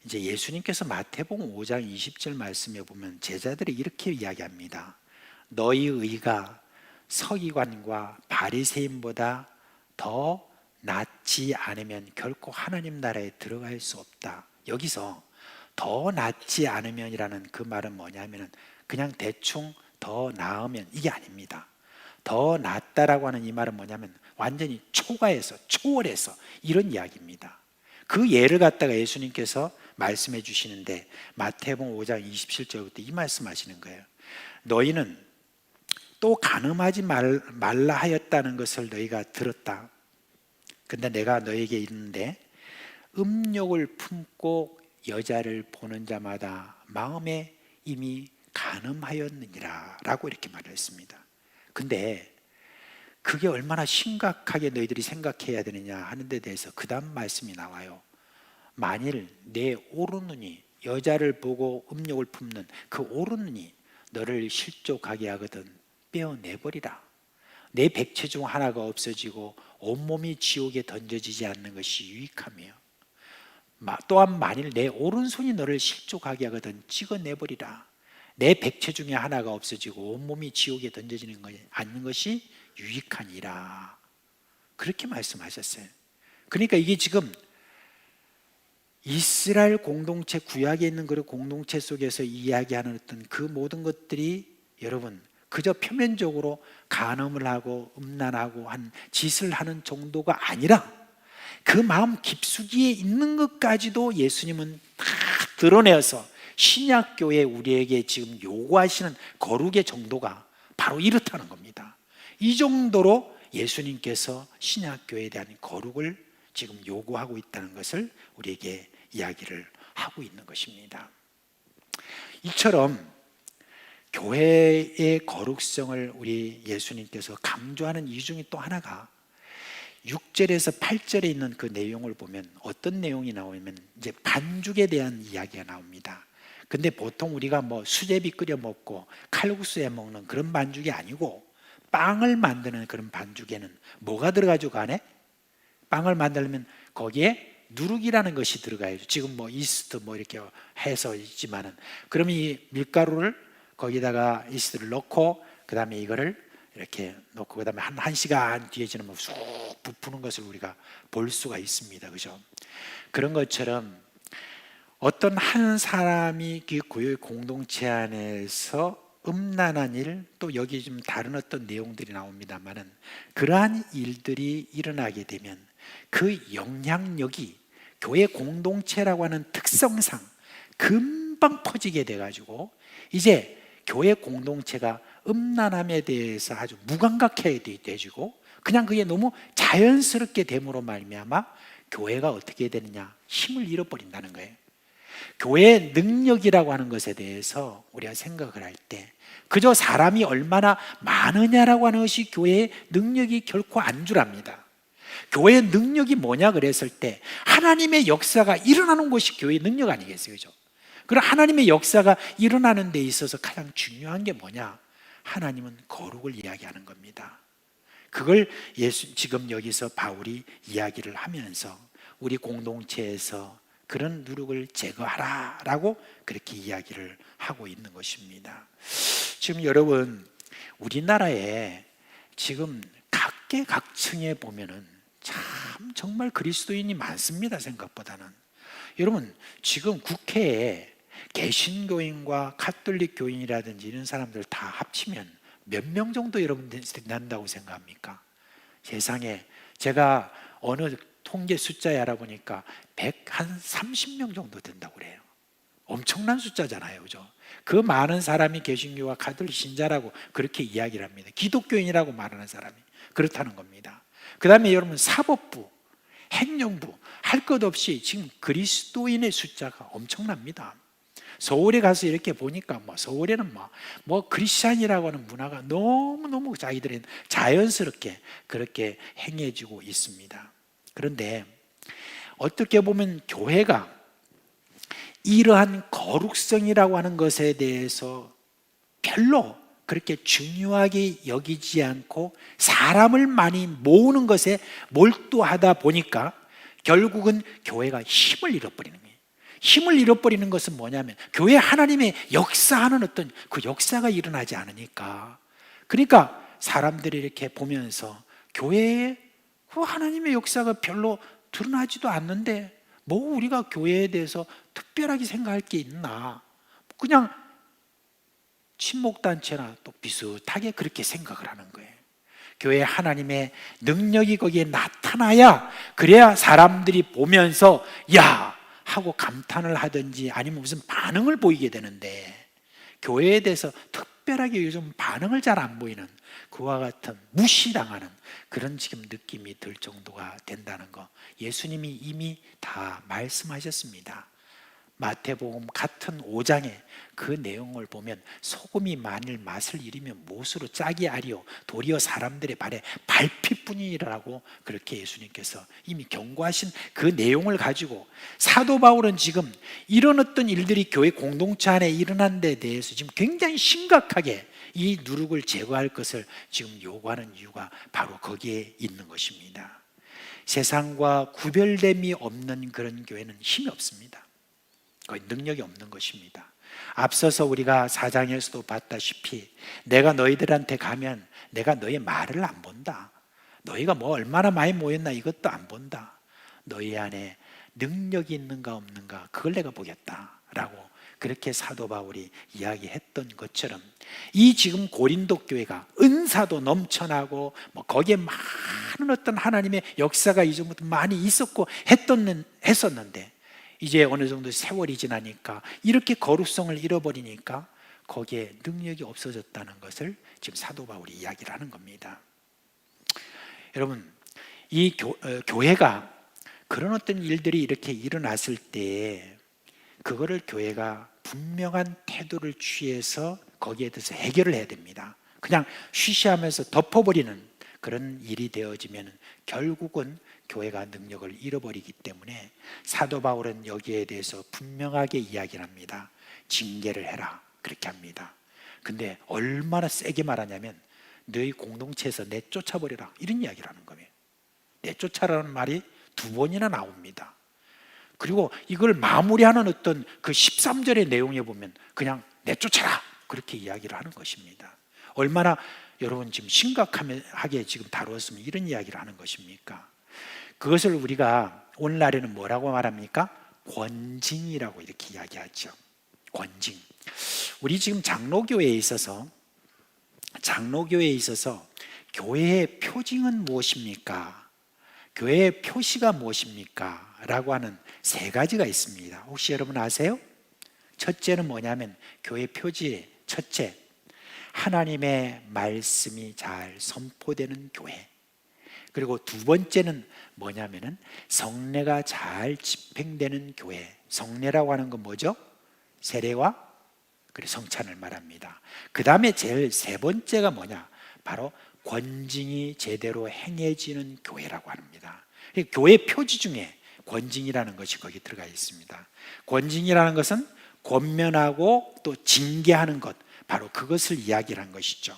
이제 예수님께서 마태복음 5장 20절 말씀에 보면 제자들이 이렇게 이야기합니다. 너희 의가 서기관과 바리새인보다 더 낫지 않으면 결코 하나님 나라에 들어갈 수 없다. 여기서 더 낫지 않으면이라는 그 말은 뭐냐면은 그냥 대충 더 나으면 이게 아닙니다. 더 낫다라고 하는 이 말은 뭐냐면 완전히 초과해서, 초월해서 이런 이야기입니다. 그 예를 갖다가 예수님께서 말씀해 주시는데 마태복음 5장 27절부터 이 말씀하시는 거예요. 너희는 또 간음하지 말라 하였다는 것을 너희가 들었다. 근데 내가 너희에게 이르는데 음욕을 품고 여자를 보는 자마다 마음에 이미 간음하였느니라 라고 이렇게 말을 했습니다. 근데 그게 얼마나 심각하게 너희들이 생각해야 되느냐 하는 데 대해서 그 다음 말씀이 나와요. 만일 내 오른눈이 여자를 보고 음욕을 품는 그 오른눈이 너를 실족하게 하거든 빼어내버리라. 내 백체 중 하나가 없어지고 온몸이 지옥에 던져지지 않는 것이 유익하며, 또한 만일 내 오른손이 너를 실족하게 하거든 찍어내버리라. 내 백체 중에 하나가 없어지고 온몸이 지옥에 던져지는 않는 것이 유익하니라. 그렇게 말씀하셨어요. 그러니까 이게 지금 이스라엘 공동체, 구약에 있는 그 공동체 속에서 이야기하는 어떤 그 모든 것들이 여러분 그저 표면적으로 간음을 하고 음란하고 한 짓을 하는 정도가 아니라 그 마음 깊숙이에 있는 것까지도 예수님은 다 드러내어서 신약교회 우리에게 지금 요구하시는 거룩의 정도가 바로 이렇다는 겁니다. 이 정도로 예수님께서 신약교회에 대한 거룩을 지금 요구하고 있다는 것을 우리에게 이야기를 하고 있는 것입니다. 이처럼 교회의 거룩성을 우리 예수님께서 강조하는 이유 중에 또 하나가 6절에서 8절에 있는 그 내용을 보면 어떤 내용이 나오냐면 이제 반죽에 대한 이야기가 나옵니다. 근데 보통 우리가 뭐 수제비 끓여 먹고 칼국수 해 먹는 그런 반죽이 아니고 빵을 만드는 그런 반죽에는 뭐가 들어가죠? 그 안에? 빵을 만들려면 거기에 누룩이라는 것이 들어가야죠. 지금 뭐 이스트 뭐 이렇게 해서 있지만은, 그러면 이 밀가루를 거기다가 이스트를 넣고 그 다음에 이거를 이렇게 놓고 그 다음에 한 시간 뒤에 지나면 쑥 부푸는 것을 우리가 볼 수가 있습니다. 그죠? 그런 것처럼 어떤 한 사람이 그 교회 공동체 안에서 음란한 일, 또 여기 좀 다른 어떤 내용들이 나옵니다만은 그러한 일들이 일어나게 되면 그 영향력이 교회 공동체라고 하는 특성상 금방 퍼지게 돼가지고 이제 교회 공동체가 음란함에 대해서 아주 무감각하게 되어지고 그냥 그게 너무 자연스럽게 됨으로 말미암아 교회가 어떻게 되느냐, 힘을 잃어버린다는 거예요. 교회의 능력이라고 하는 것에 대해서 우리가 생각을 할 때 그저 사람이 얼마나 많으냐라고 하는 것이 교회의 능력이 결코 안 주랍니다. 교회의 능력이 뭐냐 그랬을 때 하나님의 역사가 일어나는 것이 교회의 능력 아니겠어요? 그죠? 그럼 하나님의 역사가 일어나는 데 있어서 가장 중요한 게 뭐냐? 하나님은 거룩을 이야기하는 겁니다. 그걸 지금 여기서 바울이 이야기를 하면서 우리 공동체에서 그런 누룩을 제거하라라고 그렇게 이야기를 하고 있는 것입니다. 지금 여러분, 우리나라에 지금 각계각층에 보면은 참 정말 그리스도인이 많습니다. 생각보다는. 여러분, 지금 국회에 개신교인과 가톨릭 교인이라든지 이런 사람들 다 합치면 몇 명 정도 여러분 된다고 생각합니까? 세상에, 제가 어느 통계 숫자에 알아보니까 130명 정도 된다고 그래요. 엄청난 숫자잖아요, 그죠? 그 많은 사람이 개신교와 가톨릭 신자라고 그렇게 이야기를 합니다. 기독교인이라고 말하는 사람이 그렇다는 겁니다. 그 다음에 여러분, 사법부, 행정부 할 것 없이 지금 그리스도인의 숫자가 엄청납니다. 서울에 가서 이렇게 보니까 서울에는 크리스찬이라고 하는 문화가 너무너무 자기들은 자연스럽게 그렇게 행해지고 있습니다. 그런데 어떻게 보면 교회가 이러한 거룩성이라고 하는 것에 대해서 별로 그렇게 중요하게 여기지 않고 사람을 많이 모으는 것에 몰두하다 보니까 결국은 교회가 힘을 잃어버리는 거예요. 힘을 잃어버리는 것은 뭐냐면 교회 하나님의 역사하는 어떤 그 역사가 일어나지 않으니까, 그러니까 사람들이 이렇게 보면서 교회에 그 하나님의 역사가 별로 드러나지도 않는데 뭐 우리가 교회에 대해서 특별하게 생각할 게 있나, 그냥 친목단체나 또 비슷하게 그렇게 생각을 하는 거예요. 교회 하나님의 능력이 거기에 나타나야, 그래야 사람들이 보면서 야 하고 감탄을 하든지 아니면 무슨 반응을 보이게 되는데, 교회에 대해서 특별하게 요즘 반응을 잘 안 보이는 그와 같은 무시당하는 그런 지금 느낌이 들 정도가 된다는 거, 예수님이 이미 다 말씀하셨습니다. 마태복음 같은 5장에 그 내용을 보면 소금이 만일 맛을 잃으면 못으로 짜게 하리요 도리어 사람들의 발에 밟힐뿐이라고 그렇게 예수님께서 이미 경고하신 그 내용을 가지고 사도 바울은 지금 이런 어떤 일들이 교회 공동체 안에 일어난 데 대해서 지금 굉장히 심각하게 이 누룩을 제거할 것을 지금 요구하는 이유가 바로 거기에 있는 것입니다. 세상과 구별됨이 없는 그런 교회는 힘이 없습니다. 거의 능력이 없는 것입니다. 앞서서 우리가 4장에서도 봤다시피 내가 너희들한테 가면 내가 너희 말을 안 본다. 너희가 뭐 얼마나 많이 모였나 이것도 안 본다. 너희 안에 능력이 있는가 없는가 그걸 내가 보겠다라고 그렇게 사도 바울이 이야기했던 것처럼 이 지금 고린도 교회가 은사도 넘쳐나고 거기에 많은 어떤 하나님의 역사가 이전부터 많이 있었고 했었는데 이제 어느 정도 세월이 지나니까 이렇게 거룩성을 잃어버리니까 거기에 능력이 없어졌다는 것을 지금 사도 바울이 이야기를 하는 겁니다. 여러분, 이 교회가 그런 어떤 일들이 이렇게 일어났을 때 그거를 교회가 분명한 태도를 취해서 거기에 대해서 해결을 해야 됩니다. 그냥 쉬쉬하면서 덮어버리는 그런 일이 되어지면 결국은 교회가 능력을 잃어버리기 때문에 사도 바울은 여기에 대해서 분명하게 이야기를 합니다. 징계를 해라 그렇게 합니다. 근데 얼마나 세게 말하냐면 너희 공동체에서 내쫓아버려라 이런 이야기를 하는 거예요. 내쫓아라는 말이 2번이나 나옵니다. 그리고 이걸 마무리하는 어떤 그 13절의 내용에 보면 그냥 내쫓아라 그렇게 이야기를 하는 것입니다. 얼마나 여러분 지금 심각하게 지금 다루었으면 이런 이야기를 하는 것입니까? 그것을 우리가 오늘날에는 뭐라고 말합니까? 권징이라고 이렇게 이야기하죠. 권징. 우리 지금 장로교회에 있어서 교회의 표징은 무엇입니까? 교회의 표시가 무엇입니까? 라고 하는 3가지가 있습니다. 혹시 여러분 아세요? 첫째는 뭐냐면 교회 표지의 첫째, 하나님의 말씀이 잘 선포되는 교회. 그리고 2번째는 뭐냐면은 성례가 잘 집행되는 교회. 성례라고 하는 건 뭐죠? 세례와 그리고 성찬을 말합니다. 그 다음에 제일 3번째가 뭐냐? 바로 권징이 제대로 행해지는 교회라고 합니다. 교회 표지 중에 권징이라는 것이 거기 들어가 있습니다. 권징이라는 것은 권면하고 또 징계하는 것, 바로 그것을 이야기를 한 것이죠.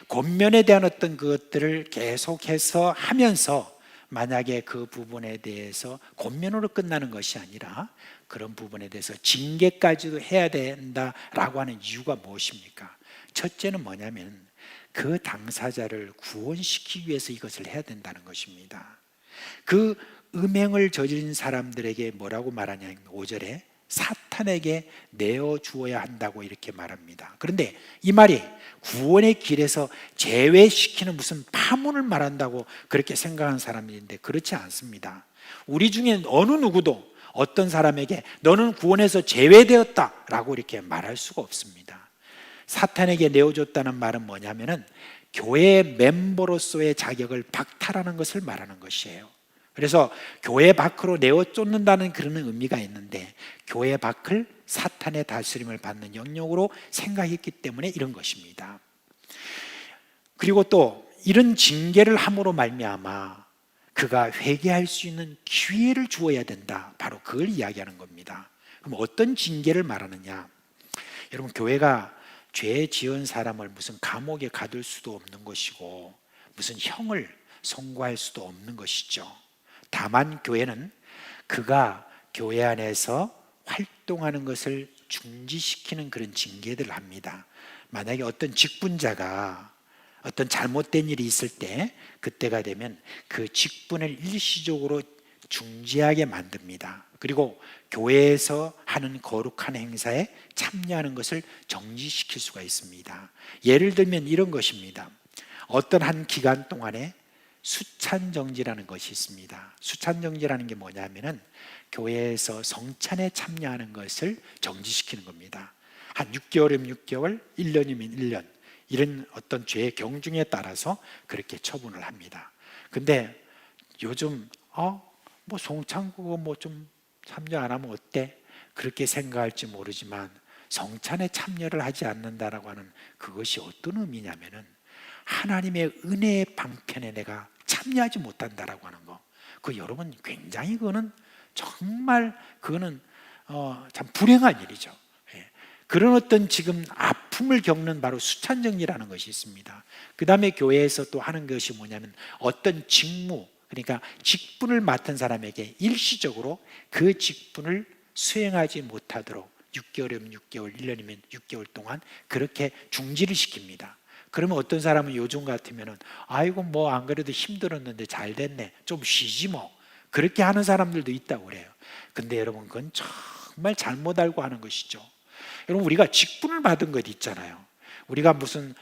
권면에 대한 어떤 그것들을 계속해서 하면서 만약에 그 부분에 대해서 권면으로 끝나는 것이 아니라 그런 부분에 대해서 징계까지도 해야 된다라고 하는 이유가 무엇입니까? 첫째는 뭐냐면 그 당사자를 구원시키기 위해서 이것을 해야 된다는 것입니다. 그 음행을 저지른 사람들에게 뭐라고 말하냐면 5절에 사탄에게 내어주어야 한다고 이렇게 말합니다. 그런데 이 말이 구원의 길에서 제외시키는 무슨 파문을 말한다고 그렇게 생각하는 사람들인데 그렇지 않습니다. 우리 중에 어느 누구도 어떤 사람에게 너는 구원에서 제외되었다라고 이렇게 말할 수가 없습니다. 사탄에게 내어줬다는 말은 뭐냐면은 교회 멤버로서의 자격을 박탈하는 것을 말하는 것이에요. 그래서 교회 밖으로 내어 쫓는다는 그런 의미가 있는데 교회 밖을 사탄의 다스림을 받는 영역으로 생각했기 때문에 이런 것입니다. 그리고 또 이런 징계를 함으로 말미암아 그가 회개할 수 있는 기회를 주어야 된다. 바로 그걸 이야기하는 겁니다. 그럼 어떤 징계를 말하느냐? 여러분, 교회가 죄 지은 사람을 무슨 감옥에 가둘 수도 없는 것이고 무슨 형을 선고할 수도 없는 것이죠. 다만 교회는 그가 교회 안에서 활동하는 것을 중지시키는 그런 징계들을 합니다. 만약에 어떤 직분자가 어떤 잘못된 일이 있을 때 그때가 되면 그 직분을 일시적으로 중지하게 만듭니다. 그리고 교회에서 하는 거룩한 행사에 참여하는 것을 정지시킬 수가 있습니다. 예를 들면 이런 것입니다. 어떤 한 기간 동안에 수찬정지라는 것이 있습니다. 수찬정지라는 게 뭐냐면은 교회에서 성찬에 참여하는 것을 정지시키는 겁니다. 한 6개월이면 6개월, 1년이면 1년 이런 어떤 죄의 경중에 따라서 그렇게 처분을 합니다. 근데 요즘 뭐 성찬 그거 뭐 좀 참여 안 하면 어때? 그렇게 생각할지 모르지만 성찬에 참여를 하지 않는다라고 하는 그것이 어떤 의미냐면은 하나님의 은혜의 방편에 내가 참여하지 못한다라고 하는 거. 그 여러분 굉장히 그거는 정말 그거는 참 불행한 일이죠. 예. 그런 어떤 지금 아픔을 겪는 바로 수찬정리라는 것이 있습니다. 그 다음에 교회에서 또 하는 것이 뭐냐면 어떤 직무, 그러니까 직분을 맡은 사람에게 일시적으로 그 직분을 수행하지 못하도록 6개월이면 6개월, 1년이면 6개월 동안 그렇게 중지를 시킵니다. 그러면 어떤 사람은 요즘 같으면은 아이고 뭐 안 그래도 힘들었는데 잘 됐네, 좀 쉬지 뭐, 그렇게 하는 사람들도 있다고 그래요. 근데 여러분 그건 정말 잘못 알고 하는 것이죠. 여러분 우리가 직분을 받은 것 있잖아요. 우리가 무슨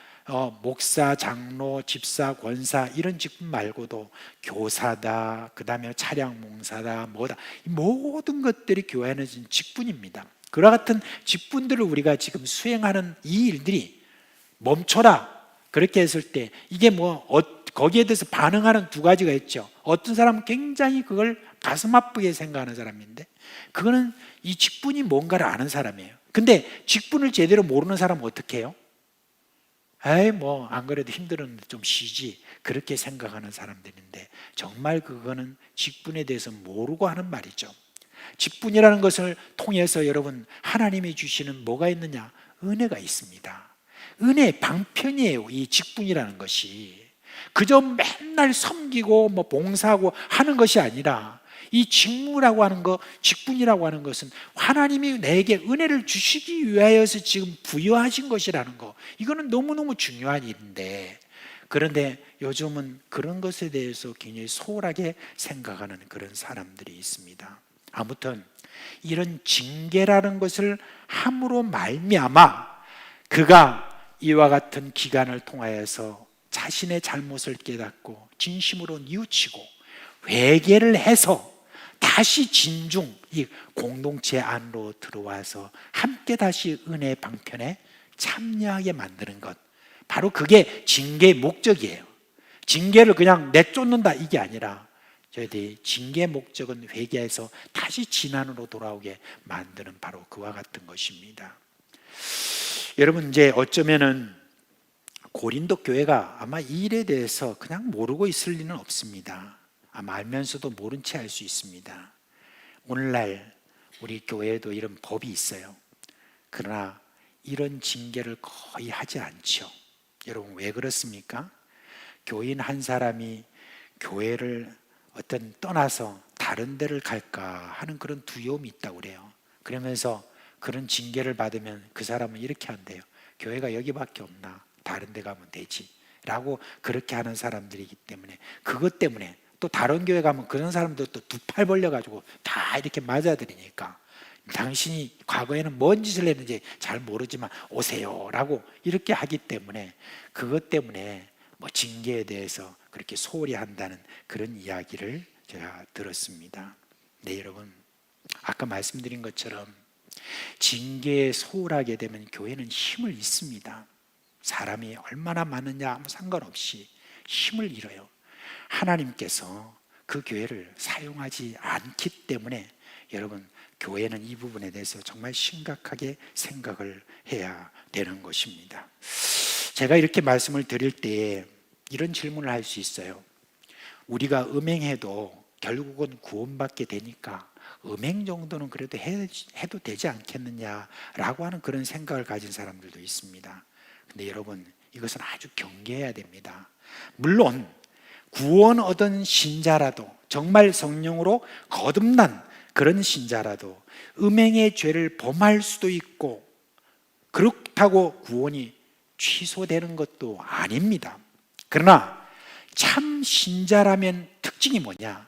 목사, 장로, 집사, 권사 이런 직분 말고도 교사다, 그 다음에 차량몽사다, 뭐다, 이 모든 것들이 교회 안에 직분입니다. 그와 같은 직분들을 우리가 지금 수행하는 이 일들이 멈춰라 그렇게 했을 때 이게 거기에 대해서 반응하는 두 가지가 있죠. 어떤 사람은 굉장히 그걸 가슴 아프게 생각하는 사람인데 그거는 이 직분이 뭔가를 아는 사람이에요. 근데 직분을 제대로 모르는 사람은 어떻게 해요? 에이 뭐 안 그래도 힘들었는데 좀 쉬지, 그렇게 생각하는 사람들인데 정말 그거는 직분에 대해서 모르고 하는 말이죠. 직분이라는 것을 통해서 여러분 하나님이 주시는 뭐가 있느냐? 은혜가 있습니다. 은혜의 방편이에요. 이 직분이라는 것이 그저 맨날 섬기고 뭐 봉사하고 하는 것이 아니라 이 직무라고 하는 것, 직분이라고 하는 것은 하나님이 내게 은혜를 주시기 위하여서 지금 부여하신 것이라는 것, 이거는 너무너무 중요한 일인데 그런데 요즘은 그런 것에 대해서 굉장히 소홀하게 생각하는 그런 사람들이 있습니다. 아무튼 이런 징계라는 것을 함으로 말미암아 그가 이와 같은 기간을 통하여서 자신의 잘못을 깨닫고 진심으로 뉘우치고 회개를 해서 다시 진중 이 공동체 안으로 들어와서 함께 다시 은혜의 방편에 참여하게 만드는 것, 바로 그게 징계의 목적이에요. 징계를 그냥 내쫓는다 이게 아니라 저희들이 징계의 목적은 회개해서 다시 진안으로 돌아오게 만드는 바로 그와 같은 것입니다. 여러분 이제 어쩌면은 고린도 교회가 아마 이 일에 대해서 그냥 모르고 있을 리는 없습니다. 아마 알면서도 모른 채 할 수 있습니다. 오늘날 우리 교회에도 이런 법이 있어요. 그러나 이런 징계를 거의 하지 않죠. 여러분 왜 그렇습니까? 교인 한 사람이 교회를 어떤 떠나서 다른 데를 갈까 하는 그런 두려움이 있다고 그래요. 그러면서 그런 징계를 받으면 그 사람은 이렇게 한대요. 교회가 여기밖에 없나? 다른 데 가면 되지 라고 그렇게 하는 사람들이기 때문에, 그것 때문에 또 다른 교회 가면 그런 사람들 또 두 팔 벌려가지고 다 이렇게 맞아들이니까 당신이 과거에는 뭔 짓을 했는지 잘 모르지만 오세요 라고 이렇게 하기 때문에, 그것 때문에 뭐 징계에 대해서 그렇게 소홀히 한다는 그런 이야기를 제가 들었습니다. 네, 여러분 아까 말씀드린 것처럼 징계에 소홀하게 되면 교회는 힘을 잃습니다. 사람이 얼마나 많느냐 아무 상관없이 힘을 잃어요. 하나님께서 그 교회를 사용하지 않기 때문에 여러분 교회는 이 부분에 대해서 정말 심각하게 생각을 해야 되는 것입니다. 제가 이렇게 말씀을 드릴 때에 이런 질문을 할 수 있어요. 우리가 음행해도 결국은 구원받게 되니까 음행 정도는 그래도 해도 되지 않겠느냐라고 하는 그런 생각을 가진 사람들도 있습니다. 근데 여러분 이것은 아주 경계해야 됩니다. 물론 구원 얻은 신자라도, 정말 성령으로 거듭난 그런 신자라도 음행의 죄를 범할 수도 있고, 그렇다고 구원이 취소되는 것도 아닙니다. 그러나 참 신자라면 특징이 뭐냐?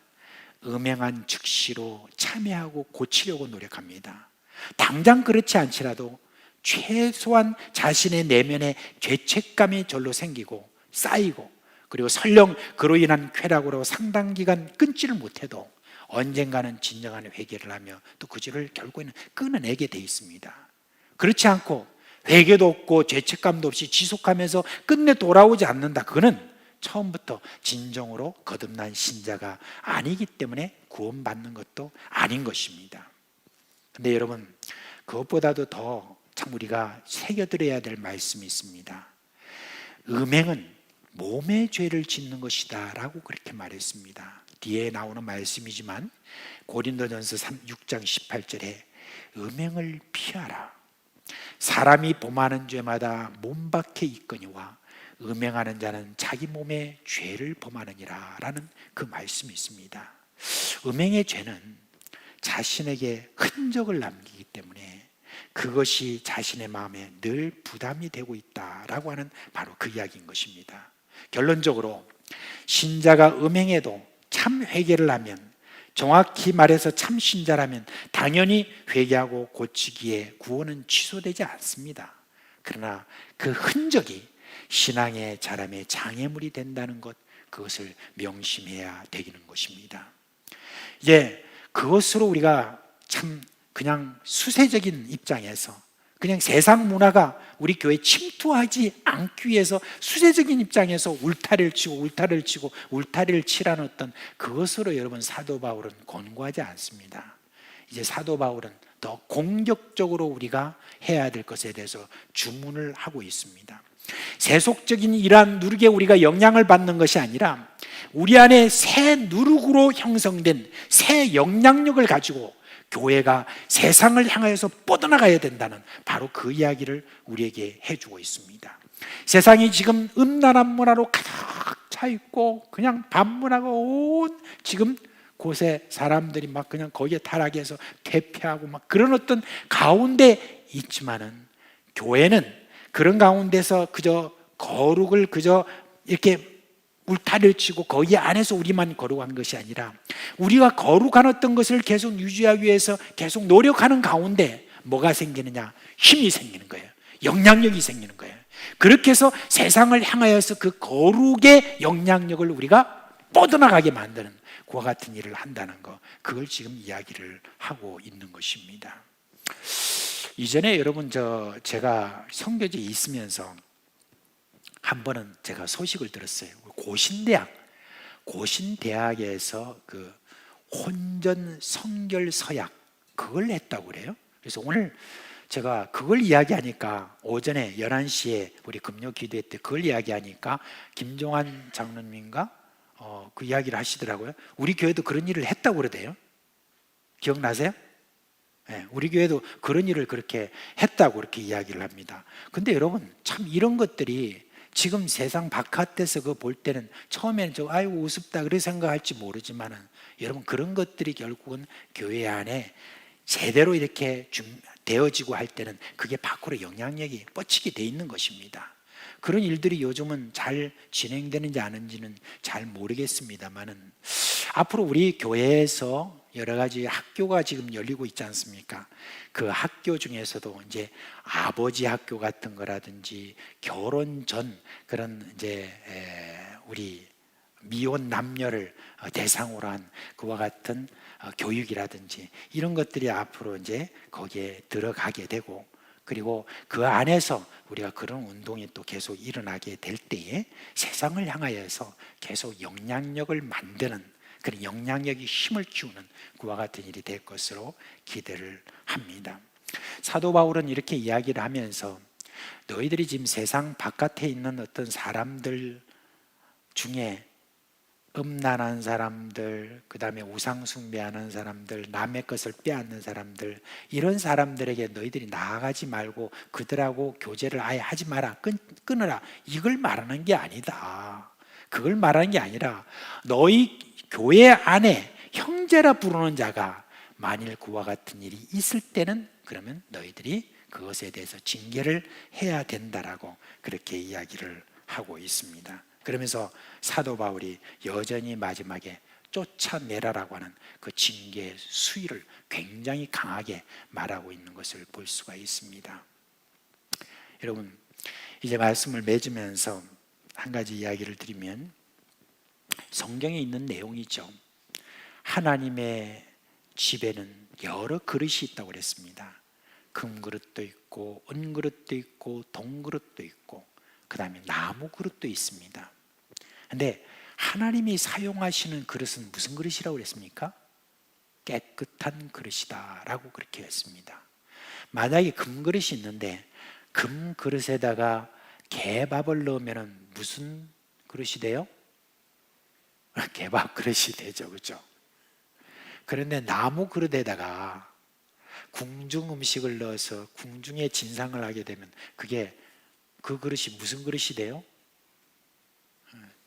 음행한 즉시로 참회하고 고치려고 노력합니다. 당장 그렇지 않지라도 최소한 자신의 내면에 죄책감이 절로 생기고 쌓이고, 그리고 설령 그로 인한 쾌락으로 상당 기간 끊지를 못해도 언젠가는 진정한 회개를 하며 또 그 죄를 결국에는 끊어내게 돼 있습니다. 그렇지 않고 회개도 없고 죄책감도 없이 지속하면서 끝내 돌아오지 않는다, 그거는 처음부터 진정으로 거듭난 신자가 아니기 때문에 구원받는 것도 아닌 것입니다. 근데 여러분 그것보다도 더 참 우리가 새겨들어야 될 말씀이 있습니다. 음행은 몸의 죄를 짓는 것이다 라고 그렇게 말했습니다. 뒤에 나오는 말씀이지만 고린도전서 6장 18절에 음행을 피하라. 사람이 범하는 죄마다 몸 밖에 있거니와 음행하는 자는 자기 몸에 죄를 범하느니라 라는 그 말씀이 있습니다. 음행의 죄는 자신에게 흔적을 남기기 때문에 그것이 자신의 마음에 늘 부담이 되고 있다라고 하는 바로 그 이야기인 것입니다. 결론적으로 신자가 음행해도 참 회개를 하면, 정확히 말해서 참 신자라면 당연히 회개하고 고치기에 구원은 취소되지 않습니다. 그러나 그 흔적이 신앙의 자람의 장애물이 된다는 것, 그것을 명심해야 되는 것입니다. 이제 그것으로 우리가 참 그냥 수세적인 입장에서, 그냥 세상 문화가 우리 교회에 침투하지 않기 위해서 수세적인 입장에서 울타리를 치고 치라는 어떤 그것으로 여러분 사도 바울은 권고하지 않습니다. 이제 사도 바울은 더 공격적으로 우리가 해야 될 것에 대해서 주문을 하고 있습니다. 세속적인 이러한 누룩에 우리가 영향을 받는 것이 아니라 우리 안에 새 누룩으로 형성된 새 영향력을 가지고 교회가 세상을 향하여서 뻗어나가야 된다는 바로 그 이야기를 우리에게 해주고 있습니다. 세상이 지금 음란한 문화로 가득 차 있고 그냥 반문화가 온 지금 곳에 사람들이 막 그냥 거기에 타락해서 퇴폐하고 막 그런 어떤 가운데 있지만은, 교회는 그런 가운데서 그저 거룩을 그저 이렇게 울타리를 치고 거기 안에서 우리만 거룩한 것이 아니라 우리가 거룩한 어떤 것을 계속 유지하기 위해서 계속 노력하는 가운데 뭐가 생기느냐? 힘이 생기는 거예요. 영향력이 생기는 거예요. 그렇게 해서 세상을 향하여서 그 거룩의 영향력을 우리가 뻗어나가게 만드는 그와 같은 일을 한다는 것, 그걸 지금 이야기를 하고 있는 것입니다. 이전에 여러분 제가 선교지에 있으면서 한 번은 제가 소식을 들었어요. 고신대학에서 그 혼전 성결 서약 그걸 했다고 그래요. 그래서 오늘 제가 그걸 이야기하니까 오전에 11시에 우리 금요 기도회 때 그걸 이야기하니까 김종환 장로님인가 그 이야기를 하시더라고요. 우리 교회도 그런 일을 했다고 그러대요. 기억나세요? 우리 교회도 그런 일을 그렇게 했다고 그렇게 이야기를 합니다. 근데 여러분, 참 이런 것들이 지금 세상 바깥에서 그거 볼 때는 처음에는 아이고 우습다 그렇게 생각할지 모르지만은, 여러분 그런 것들이 결국은 교회 안에 제대로 이렇게 되어지고 할 때는 그게 밖으로 영향력이 뻗치게 돼 있는 것입니다. 그런 일들이 요즘은 잘 진행되는지 아닌지는 잘 모르겠습니다만은, 앞으로 우리 교회에서 여러 가지 학교가 지금 열리고 있지 않습니까? 그 학교 중에서도 이제 아버지 학교 같은 거라든지 결혼 전 그런 이제 우리 미혼 남녀를 대상으로 한 그와 같은 교육이라든지 이런 것들이 앞으로 이제 거기에 들어가게 되고, 그리고 그 안에서 우리가 그런 운동이 또 계속 일어나게 될 때에 세상을 향하여서 계속 영향력을 만드는, 그런 영향력이 힘을 키우는 그와 같은 일이 될 것으로 기대를 합니다. 사도 바울은 이렇게 이야기를 하면서, 너희들이 지금 세상 바깥에 있는 어떤 사람들 중에 음란한 사람들, 그 다음에 우상 숭배하는 사람들, 남의 것을 빼앗는 사람들, 이런 사람들에게 너희들이 나아가지 말고 그들하고 교제를 아예 하지 마라, 끊으라, 이걸 말하는 게 아니다. 그걸 말하는 게 아니라, 너희 교회 안에 형제라 부르는 자가 만일 그와 같은 일이 있을 때는 그러면 너희들이 그것에 대해서 징계를 해야 된다라고 그렇게 이야기를 하고 있습니다. 그러면서 사도 바울이 여전히 마지막에 쫓아내라라고 하는 그 징계의 수위를 굉장히 강하게 말하고 있는 것을 볼 수가 있습니다. 여러분, 이제 말씀을 맺으면서 한 가지 이야기를 드리면, 성경에 있는 내용이죠. 하나님의 집에는 여러 그릇이 있다고 그랬습니다. 금그릇도 있고 은그릇도 있고 동그릇도 있고 그 다음에 나무 그릇도 있습니다. 근데 하나님이 사용하시는 그릇은 무슨 그릇이라고 그랬습니까? 깨끗한 그릇이다 라고 그렇게 했습니다. 만약에 금그릇이 있는데 금그릇에다가 개밥을 넣으면 무슨 그릇이 돼요? 개밥 그릇이 되죠, 그렇죠? 그런데 나무 그릇에다가 궁중 음식을 넣어서 궁중에 진상을 하게 되면 그게, 그 그릇이 무슨 그릇이 돼요?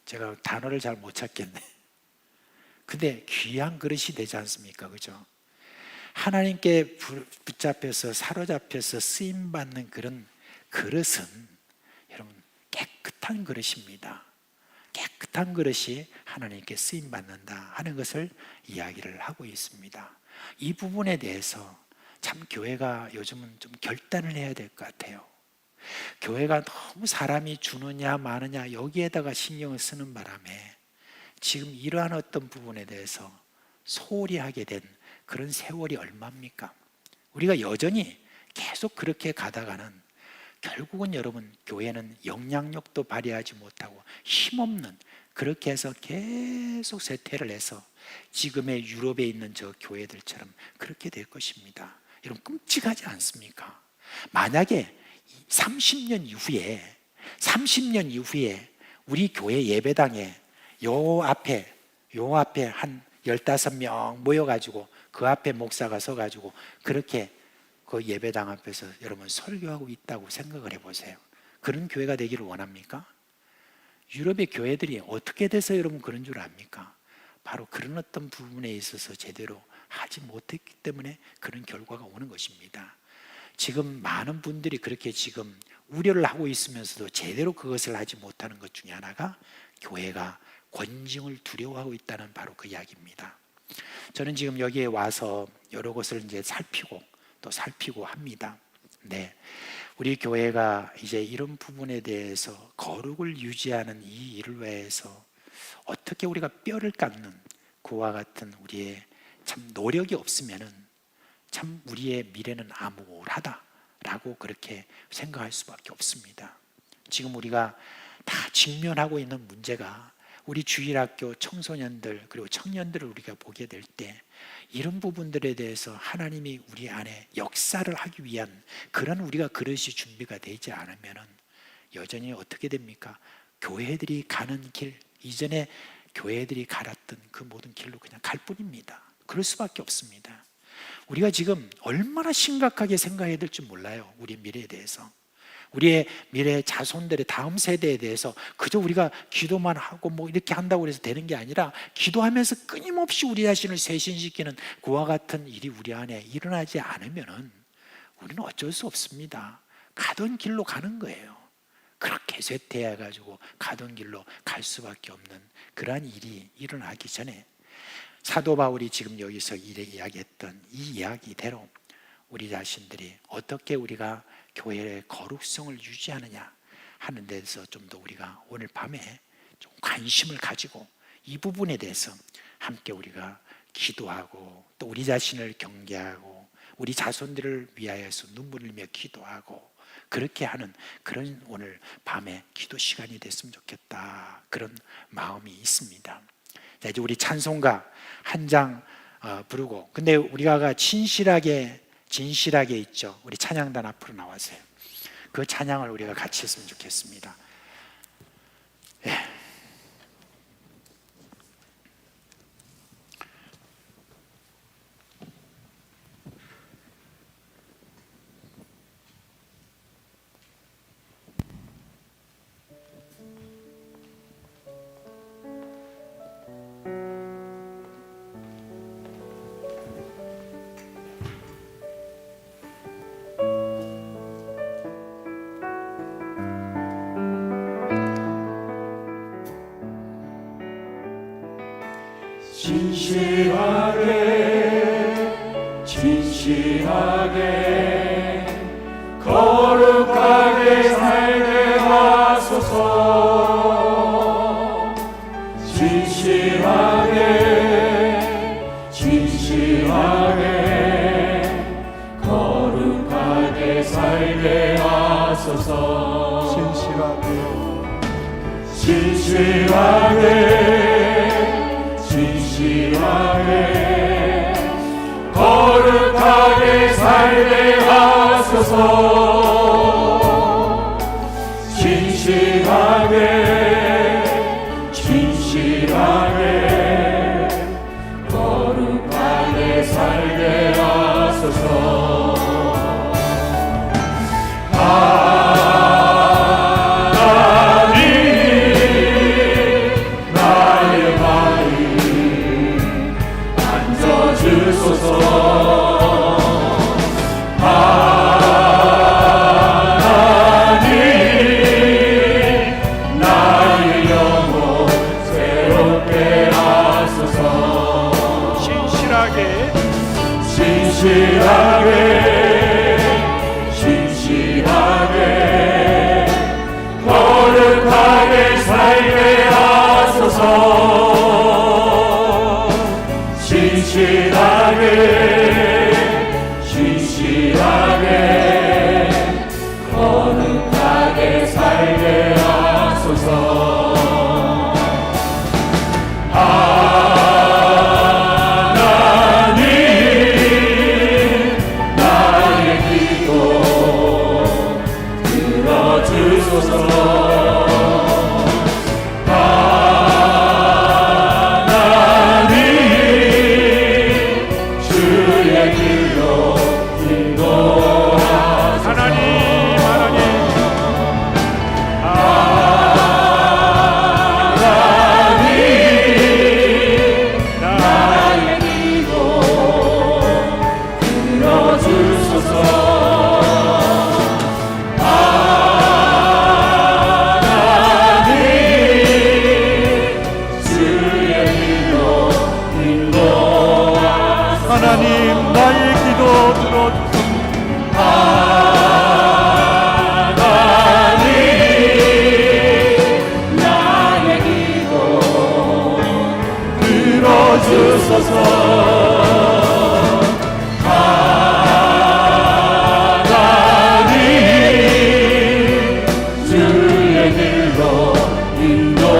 제가 단어를 잘 못 찾겠네. 근데 귀한 그릇이 되지 않습니까? 그죠? 하나님께 붙잡혀서 사로잡혀서 쓰임받는 그런 그릇은 여러분 깨끗한 그릇입니다. 깨끗한 그릇이 하나님께 쓰임받는다 하는 것을 이야기를 하고 있습니다. 이 부분에 대해서 참 교회가 요즘은 좀 결단을 해야 될 것 같아요. 교회가 너무 사람이 주느냐 마느냐 여기에다가 신경을 쓰는 바람에 지금 이러한 어떤 부분에 대해서 소홀히 하게 된 그런 세월이 얼마입니까? 우리가 여전히 계속 그렇게 가다가는 결국은 여러분 교회는 영향력도 발휘하지 못하고 힘없는, 그렇게 해서 계속 쇠퇴를 해서 지금의 유럽에 있는 저 교회들처럼 그렇게 될 것입니다. 여러분 끔찍하지 않습니까? 만약에 30년 이후에 우리 교회 예배당에 요 앞에 한 15명 모여가지고 그 앞에 목사가 서가지고 그렇게 그 예배당 앞에서 여러분 설교하고 있다고 생각을 해보세요. 그런 교회가 되기를 원합니까? 유럽의 교회들이 어떻게 돼서 여러분 그런 줄 압니까? 바로 그런 어떤 부분에 있어서 제대로 하지 못했기 때문에 그런 결과가 오는 것입니다. 지금 많은 분들이 그렇게 지금 우려를 하고 있으면서도 제대로 그것을 하지 못하는 것 중에 하나가 교회가 권징을 두려워하고 있다는 바로 그 이야기입니다. 저는 지금 여기에 와서 여러 것을 이제 살피고 합니다. 네, 우리 교회가 이제 이런 부분에 대해서 거룩을 유지하는 이 일을 위해서 어떻게 우리가 뼈를 깎는 그와 같은 우리의 참 노력이 없으면은 참 우리의 미래는 암울하다라고 그렇게 생각할 수밖에 없습니다. 지금 우리가 다 직면하고 있는 문제가 우리 주일학교 청소년들 그리고 청년들을 우리가 보게 될 때 이런 부분들에 대해서 하나님이 우리 안에 역사를 하기 위한 그런 우리가 그릇이 준비가 되지 않으면 여전히 어떻게 됩니까? 교회들이 가는 길, 이전에 교회들이 갈았던 그 모든 길로 그냥 갈 뿐입니다. 그럴 수밖에 없습니다. 우리가 지금 얼마나 심각하게 생각해야 될지 몰라요. 우리 미래에 대해서, 우리의 미래 자손들의 다음 세대에 대해서 그저 우리가 기도만 하고 뭐 이렇게 한다고 해서 되는 게 아니라, 기도하면서 끊임없이 우리 자신을 쇄신시키는 그와 같은 일이 우리 안에 일어나지 않으면은 우리는 어쩔 수 없습니다. 가던 길로 가는 거예요. 그렇게 쇠퇴해가지고 가던 길로 갈 수밖에 없는 그러한 일이 일어나기 전에, 사도 바울이 지금 여기서 이야기했던 이 이야기대로 우리 자신들이 어떻게 우리가 교회의 거룩성을 유지하느냐 하는 데서 좀 더 우리가 오늘 밤에 좀 관심을 가지고 이 부분에 대해서 함께 우리가 기도하고, 또 우리 자신을 경계하고 우리 자손들을 위하여서 눈물을 흘리며 기도하고, 그렇게 하는 그런 오늘 밤에 기도 시간이 됐으면 좋겠다, 그런 마음이 있습니다. 자, 이제 우리 찬송가 한 장 부르고, 근데 우리가 진실하게 있죠. 우리 찬양단 앞으로 나와세요. 그 찬양을 우리가 같이 했으면 좋겠습니다. 예. 진실하게 거룩하게 살게 하소서. 진실하게 거룩하게 살게 하소서. 진실하게 거룩하게 살게 하소서. 진실하게 거룩하게 살게 하소서. 진실하게 거룩하게 살게 하소서. 진실하게 거룩하게 살게 하소서. 하나님, 나의 기도 들어주소서. 하나님, 나의 기도 들어주소서. 하나님, 주의 길로 인도하소서.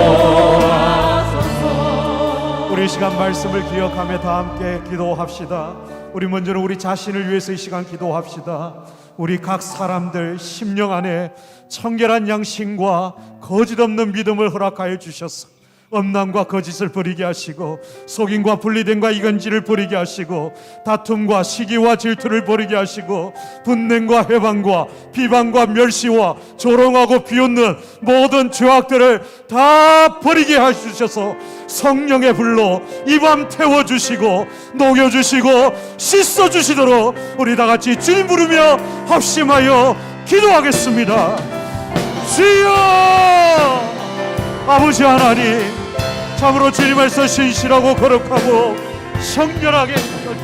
우리 이 시간 말씀을 기억하며 다 함께 기도합시다. 우리 먼저는 우리 자신을 위해서 이 시간 기도합시다. 우리 각 사람들 심령 안에 청결한 양심과 거짓 없는 믿음을 허락하여 주셔서 엄난과 거짓을 버리게 하시고 속임과 분리됨과 이간질을 버리게 하시고 다툼과 시기와 질투를 버리게 하시고 분냄과 회방과 비방과 멸시와 조롱하고 비웃는 모든 죄악들을 다 버리게 하셔서 성령의 불로 이 밤 태워주시고 녹여주시고 씻어주시도록 우리 다같이 주님 부르며 합심하여 기도하겠습니다. 주여! 아버지 하나님, 참으로 주님 안에서 신실하고 거룩하고 성결하게 하여주시고,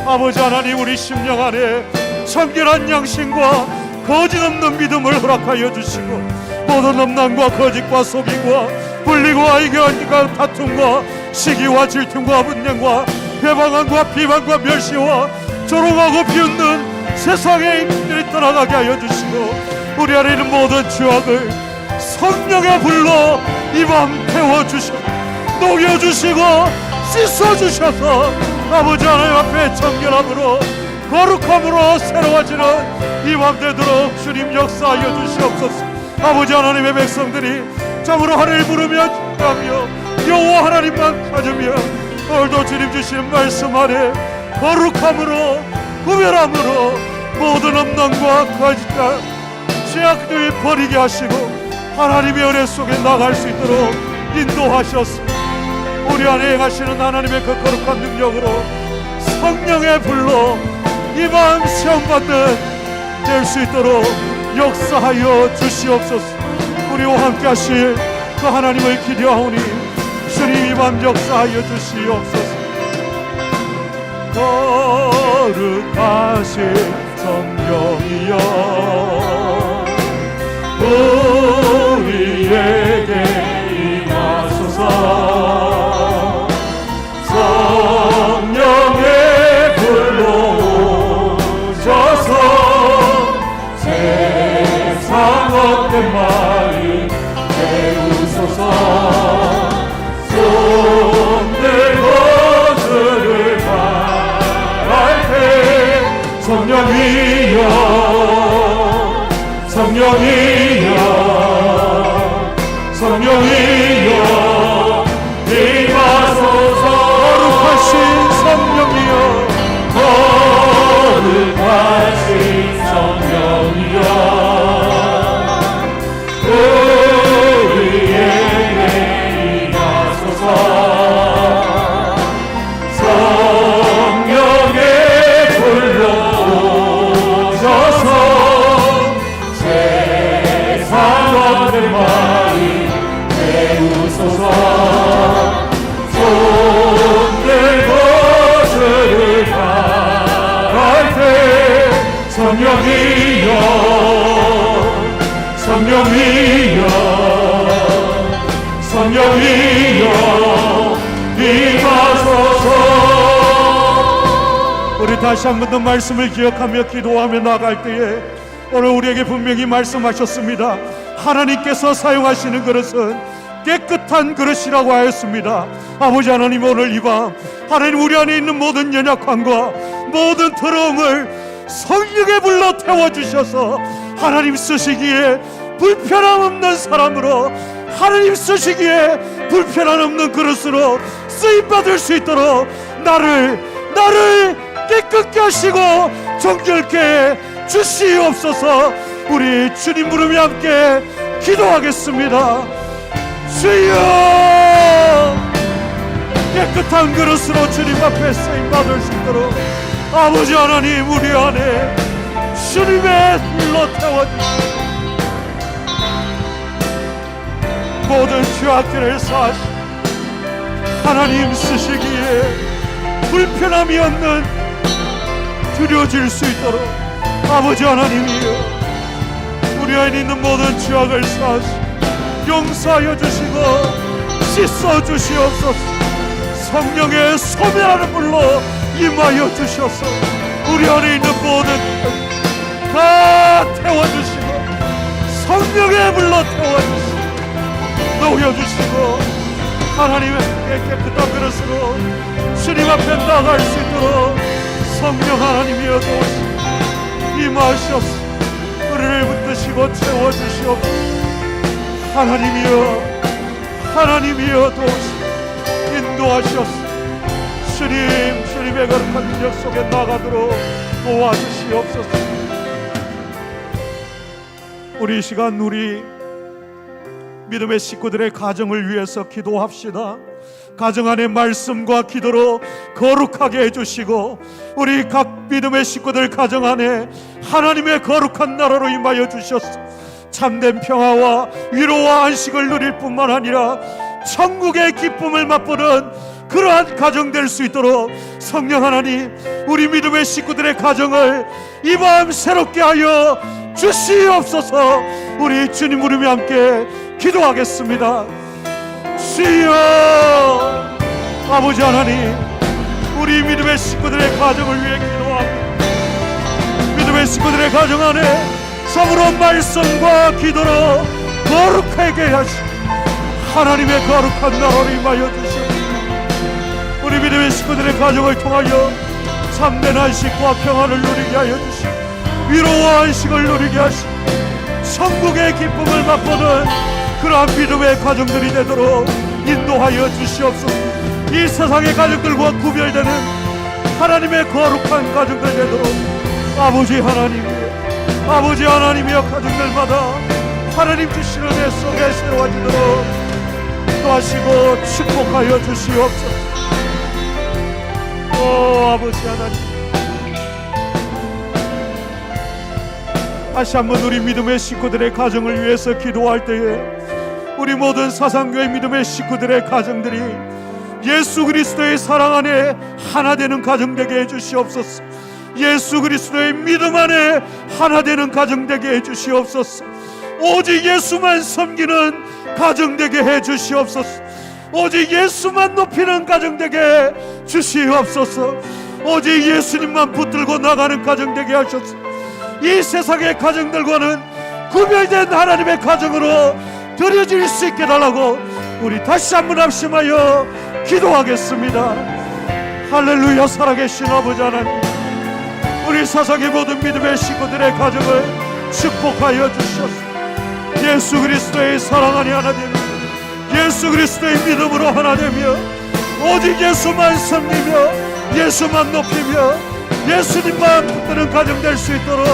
아버지 하나님, 우리 심령 안에 청결한 양심과 거짓 없는 믿음을 허락하여 주시고, 모든 음란과 거짓과 속임과 불리고 이견과 다툼과 시기와 질투와 분쟁과 회방함과 비방과 멸시와 조롱하고 비웃는 세상의 인들이 떠나가게 하여 주시고, 우리 안에 있는 모든 죄악을 성령의 불로 이 밤 태워주시고 녹여주시고 씻어주셔서 아버지 하나님 앞에 정결함으로 거룩함으로 새로워지는 이 밤 되도록 주님 역사하여 주시옵소서. 아버지 하나님의 백성들이 참으로 하나님을 부르며 기도하며 여호와 하나님만 찾으며 오늘도 주님 주시는 말씀 안에 거룩함으로 구별함으로 모든 음란과 거짓과 죄악들 버리게 하시고 하나님의 은혜 속에 나갈 수 있도록 인도하셨습니다. 우리 안에 행하시는 하나님의 그 거룩한 능력으로 성령의 불로 이 밤 시험받는 될 수 있도록 역사하여 주시옵소서. 우리와 함께 하실 그 하나님을 기대하오니 주님 이 밤 역사하여 주시옵소서. 거룩하신 성령이여 우리에게 임하소서. 성령의 불로 오셔서 세상 헛된 마음 깨우소서. 손들고 주를 바랄 때 성령이여 성령이여 성령이여 임하소서. 거룩하신 성령이여 거룩하신 성령이여 우리에게 임하소서. 성령의 불로 오셔서 내 마음 깨우소서. 손들고 주를 바랄 때 성령이여 성령이여 성령이여 임하소서. 우리 다시 한 번 더 말씀을 기억하며 기도하며 나갈 때에 오늘 우리에게 분명히 말씀하셨습니다. 하나님께서 사용하시는 그릇은 깨끗한 그릇이라고 하였습니다. 아버지 하나님, 오늘 이 밤 하나님 우리 안에 있는 모든 연약함과 모든 더러움을 성령의 불로 태워주셔서 하나님 쓰시기에 불편함 없는 사람으로, 하나님 쓰시기에 불편함 없는 그릇으로 쓰임받을 수 있도록 나를 깨끗게 하시고 정결케 주시옵소서. 우리 주님 부르며 함께 기도하겠습니다. 주여, 깨끗한 그릇으로 주님 앞에 쓰임받을 수 있도록 아버지 하나님 우리 안에 주님의 불로 태워주시고 모든 죄악들을 사하시고 하나님 쓰시기에 불편함이 없는 드려질 수 있도록 아버지 하나님이여 우리 안에 있는 모든 죄악을 사하시고 용서하여 주시고 씻어 주시옵소서. 성령의 소멸하는 불로 임하여 주셔서 우리 안에 있는 모든 다 태워주시고 성령의 불로 태워주시고 녹여주시고 하나님의 깨끗한 그릇으로 주님 앞에 나갈 수 있도록 성령 하나님이여 도우시고 임하시옵소서. 우리를 붙드시고 채워주시옵소서. 하나님이여 하나님이여 도우시고 인도하시옵소서. 주님의 거룩한 능력 속에 나가도록 도와주시옵소서. 우리 이 시간 우리 믿음의 식구들의 가정을 위해서 기도합시다. 가정 안의 말씀과 기도로 거룩하게 해주시고 우리 각 믿음의 식구들 가정 안에 하나님의 거룩한 나라로 임하여 주셔서 참된 평화와 위로와 안식을 누릴 뿐만 아니라 천국의 기쁨을 맛보는 그러한 가정 될 수 있도록 성령 하나님 우리 믿음의 식구들의 가정을 이 밤 새롭게 하여 주시옵소서. 우리 주님 부르며 함께 기도하겠습니다. 주여, 아버지 하나님, 우리 믿음의 식구들의 가정을 위해 기도합니다. 믿음의 식구들의 가정 안에 성으로 말씀과 기도로 거룩하게 하시고 하나님의 거룩한 나라로 임하여 주시옵소서. 우리 믿음의 식구들의 가정을 통하여 참된 안식과 평안을 누리게 하여 주시고 위로와 안식을 누리게 하시고 천국의 기쁨을 맛보는 그러한 믿음의 가정들이 되도록 인도하여 주시옵소서. 이 세상의 가정들과 구별되는 하나님의 거룩한 가정들 되도록 아버지 하나님이여 가정들마다 하나님 주시는 애 속에 세워지도록 도와시고 축복하여 주시옵소서. 아버지 하나님, 다시 한번 우리 믿음의 식구들의 가정을 위해서 기도할 때에 우리 모든 사상교회 믿음의 식구들의 가정들이 예수 그리스도의 사랑 안에 하나 되는 가정 되게 해주시옵소서. 예수 그리스도의 믿음 안에 하나 되는 가정 되게 해주시옵소서. 오직 예수만 섬기는 가정 되게 해주시옵소서. 오직 예수만 높이는 가정 되게 주시옵소서. 오직 예수님만 붙들고 나가는 가정 되게 하셔서 이 세상의 가정들과는 구별된 하나님의 가정으로 드려질 수 있게 달라고 우리 다시 한번 합심하여 기도하겠습니다. 할렐루야. 살아계신 아버지 하나님, 우리 사상의 모든 믿음의 식구들의 가정을 축복하여 주셔서 예수 그리스도의 사랑 안에 하나 되며 예수 그리스도의 믿음으로 하나 되며 오직 예수만 섬기며 예수만 높이며 예수님만 붙드는 가정 될 수 있도록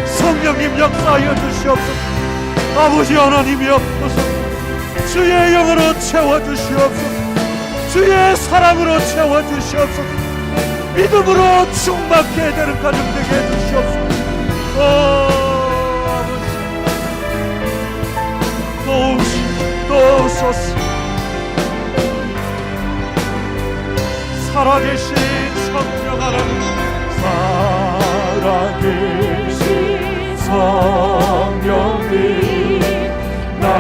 성령님 역사하여 주시옵소서. 아버지 하나님이옵소서. 주의 영으로 채워주시옵소서. 주의 사랑으로 채워주시옵소서. 믿음으로 충만케 되는 가정 되게 해주시옵소서. 아버지 도우소서. 살아계신 성령 하나님, 살아계신 성령님 날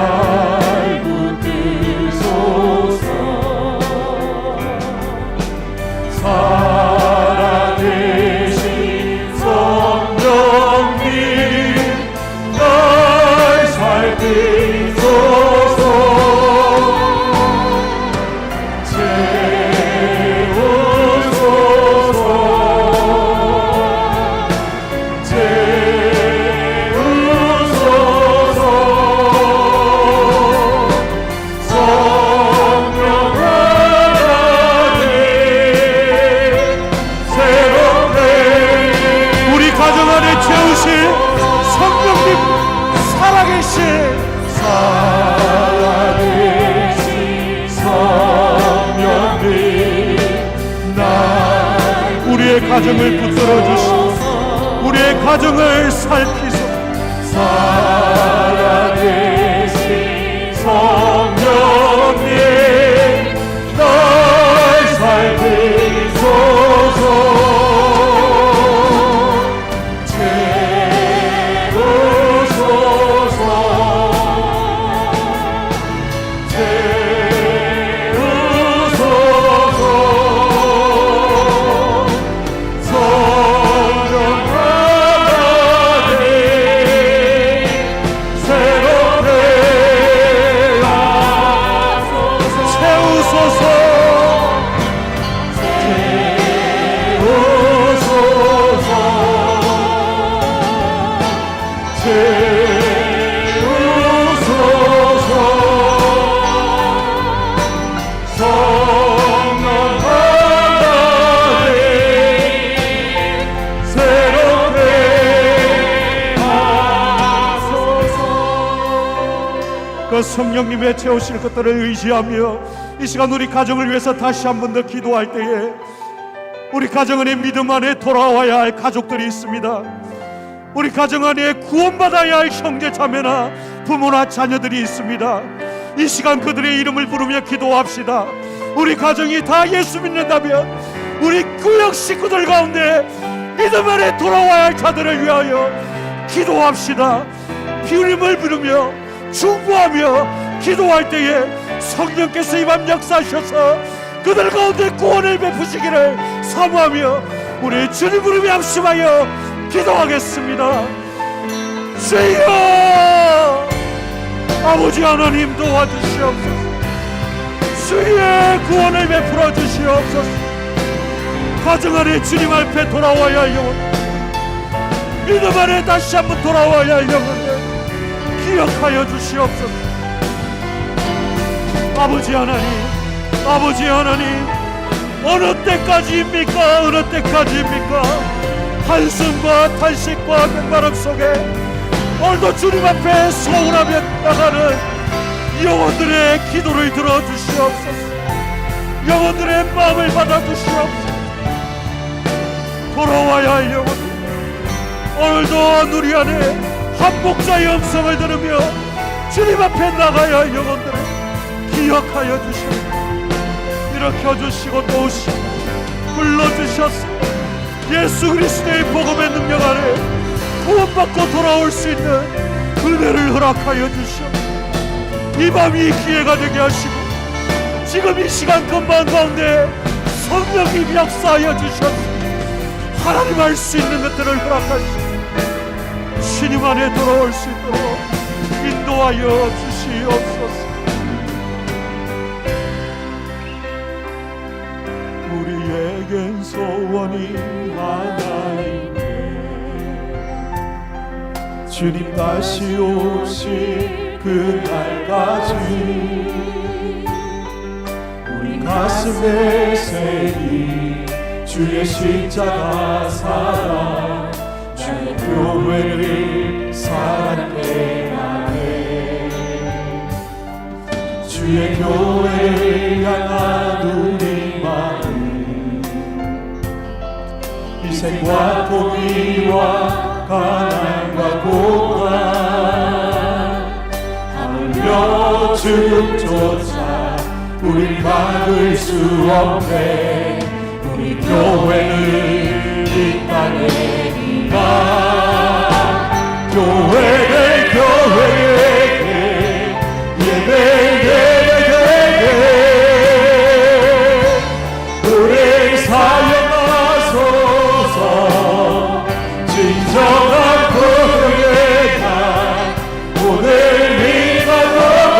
붙드소서. 살아계신 성령님 날 살피소서. 우리의 가정을 붙들어 주시고 우리의 가정을 살피소서. 살아계신 성령님 날 살피소서. 채우소서. 그 성령님의 채우실 것들을 의지하며 이 시간 우리 가정을 위해서 다시 한 번 더 기도할 때에 우리 가정 안에 믿음 안에 돌아와야 할 가족들이 있습니다. 우리 가정 안에 구원받아야 할 형제 자매나 부모나 자녀들이 있습니다. 이 시간 그들의 이름을 부르며 기도합시다. 우리 가정이 다 예수 믿는다면 우리 구역 식구들 가운데 믿음 안에 돌아와야 할 자들을 위하여 기도합시다. 기름을 부르며 중보하며 기도할 때에 성령께서 이 밤 역사하셔서 그들 가운데 구원을 베푸시기를 사모하며 우리 주님 부르며 합심하여 기도하겠습니다. 주여 아버지 하나님 도와주시옵소서. 주의 구원을 베풀어 주시옵소서. 가정 안에 주님 앞에 돌아와야 할 영혼, 믿음 안에 다시 한번 돌아와야 할 영혼을 기억하여 주시옵소서. 아버지 하나님, 아버지 하나님, 어느 때까지입니까? 어느 때까지입니까? 한숨과 탄식과 맹바람 속에 오늘도 주님 앞에 서운하며 나가는 영혼들의 기도를 들어주시옵소서. 영혼들의 마음을 받아주시옵소서. 돌아와야 할 영혼, 오늘도 우리 안에 한 목자의 음성을 들으며 주님 앞에 나가야 할 영혼들을 기억하여 주시옵소서. 일으켜주시고 도우시고 불러주셔서 예수 그리스도의 복음의 능력 아래 구원받고 돌아올 수 있는 은혜를 허락하여 주시옵소서. 이 밤이 기회가 되게 하시고 지금 이 시간 금방 가운데 성령님 역사하여 주셔서 하나님 할 수 있는 것들을 허락하시고 주님 안에 돌아올 수 있도록 인도하여 주시옵소서. 우리에겐 소원이 하나인데 주님 다시 오실 그날까지 우리 가슴에 새긴 주의 십자가 사랑, 주의 교회를 사랑해 하네. 주의 교회를 향한 우리 마음, 희생과 포기와 가난과 고난, 하물며 죽음조차 우릴 막을 수 없네. 우리 교회는 이 땅에 있다. 교회를 교회에게 예배에게 우리 사역하소서. 진정한 교회의 날 오늘 믿어도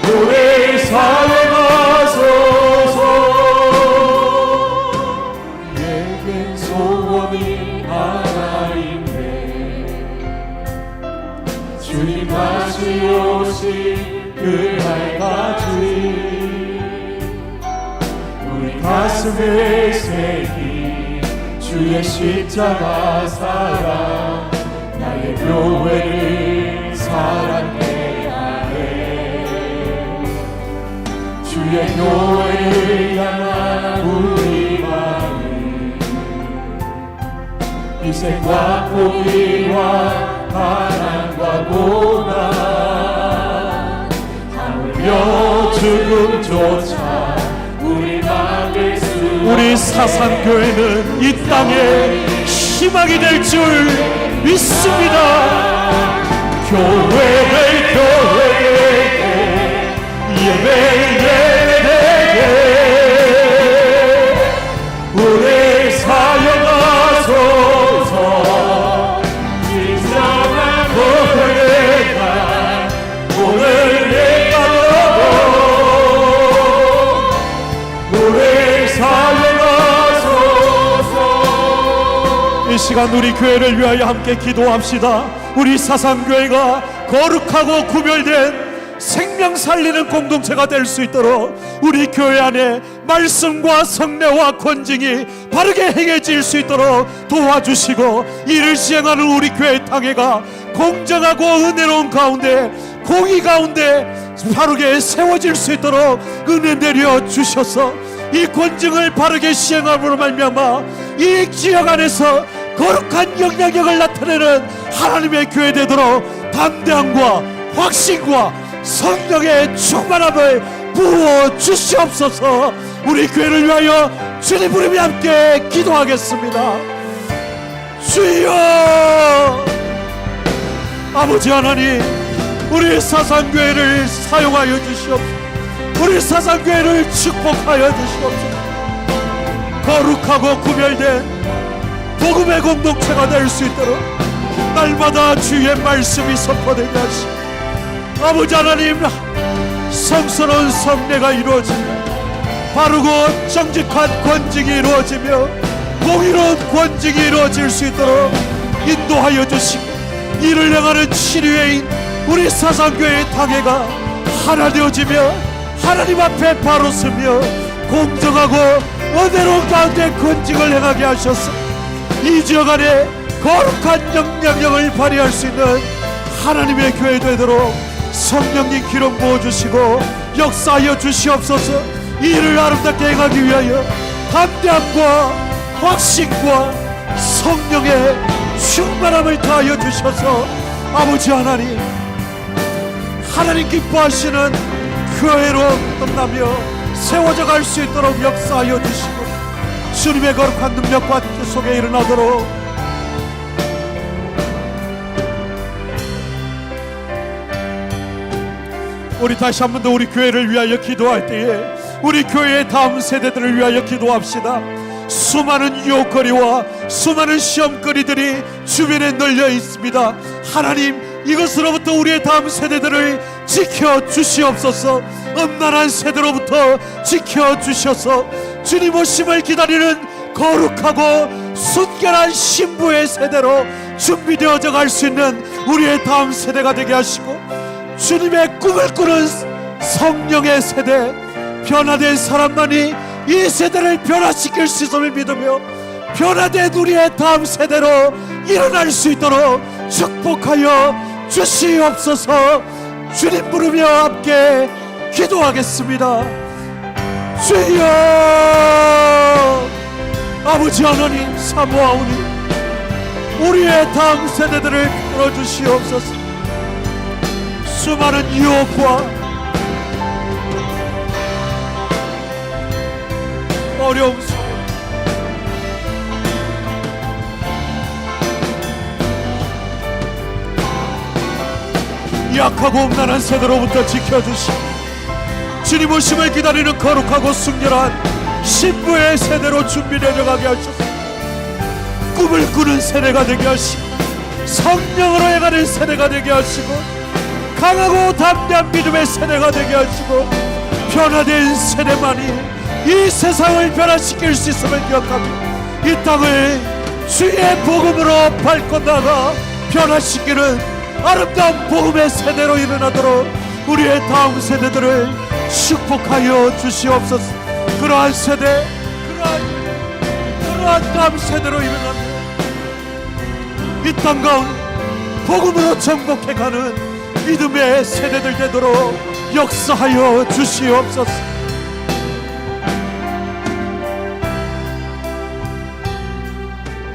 우리 사역하소서. 우리에겐 소원이 하나인데 주님 다시 오실 그날까지 우리 가슴에 새긴 주의 십자가 사랑, 나의 교회를 사랑해야 해. 주의 교회를 향한 우리 마음, 희생과 포기와 가난과 고난, 하물며 죽음조차 우리 막을 수 우리 사상교회는 이 땅에 희망이 될 줄 믿습니다. 교회를 교회에게 예배에게 우리 사역하소서. 진정한 교회의 날 오늘 우리 사역하소서. 이 시간 우리 교회를 위하여 함께 기도합시다. 우리 사상교회가 거룩하고 구별된 생명 살리는 공동체가 될 수 있도록 우리 교회 안에 말씀과 성례와 권징이 바르게 행해질 수 있도록 도와주시고 이를 시행하는 우리 교회 당회가 공정하고 은혜로운 가운데, 공의 가운데 바르게 세워질 수 있도록 은혜 내려 주셔서 이 권증을 바르게 시행함으로 말미암아 이 지역 안에서 거룩한 영향력을 나타내는 하나님의 교회 되도록 담대함과 확신과 성령의 충만함을 부어 주시옵소서. 우리 교회를 위하여 주님 부름이 함께 기도하겠습니다. 주여, 아버지 하나님, 우리 사상교회를 사용하여 주시옵소서. 우리 사상교회를 축복하여 주시옵소서. 거룩하고 구별된 복음의 공동체가 될 수 있도록 날마다 주의 말씀이 선포되게 하시고, 아버지 하나님, 성스러운 성례가 이루어지며 바르고 정직한 권직이 이루어지며 공의로운 권직이 이루어질 수 있도록 인도하여 주시고, 이를 행하는 치료회인 우리 사상교회의 당회가 하나 되어지며 하나님 앞에 바로 서며 공정하고 은혜로운 가운데 권직을 행하게 하셔서 이 지역 안에 거룩한 영향력을 발휘할 수 있는 하나님의 교회 되도록 성령님 기름 부어주시고 역사하여 주시옵소서. 이 일을 아름답게 행하기 위하여 담대함과 확신과 성령의 충만함을 더하여 주셔서 아버지 하나님, 하나님 기뻐하시는 교회로 끝나며 세워져 갈 수 있도록 역사하여 주시고, 주님의 거룩한 능력과 뜻 속에 일어나도록 우리 다시 한 번 더 우리 교회를 위하여 기도할 때에 우리 교회의 다음 세대들을 위하여 기도합시다. 수많은 유혹거리와 수많은 시험거리들이 주변에 널려 있습니다. 하나님, 이것으로부터 우리의 다음 세대들을 지켜주시옵소서. 음란한 세대로부터 지켜주셔서 주님 오심을 기다리는 거룩하고 순결한 신부의 세대로 준비되어져 갈 수 있는 우리의 다음 세대가 되게 하시고, 주님의 꿈을 꾸는 성령의 세대, 변화된 사람만이 이 세대를 변화시킬 수 있음을 믿으며 변화된 우리의 다음 세대로 일어날 수 있도록 축복하여 주시옵소서. 주님 부르며 함께 기도하겠습니다. 주여, 아버지 하나님, 사모하오니 우리의 다음 세대들을 끌어주시옵소서. 수많은 유혹과 어려움 속에 약하고 음란한 세대로부터 지켜주시고, 주님 오심을 기다리는 거룩하고 순결한 신부의 세대로 준비되어 가게 하셔서 꿈을 꾸는 세대가 되게 하시고 성령으로 행하는 세대가 되게 하시고 강하고 담대한 믿음의 세대가 되게 하시고 변화된 세대만이 이 세상을 변화시킬 수 있음을 기억하며 이 땅을 주의 복음으로 밟고 나가 변화시키는 아름다운 복음의 세대로 일어나도록 우리의 다음 세대들을 축복하여 주시옵소서. 그러한 세대, 그러한 다음 세대로 일어나며 이 땅 가운데 복음으로 정복해가는 믿음의 세대들 되도록 역사하여 주시옵소서.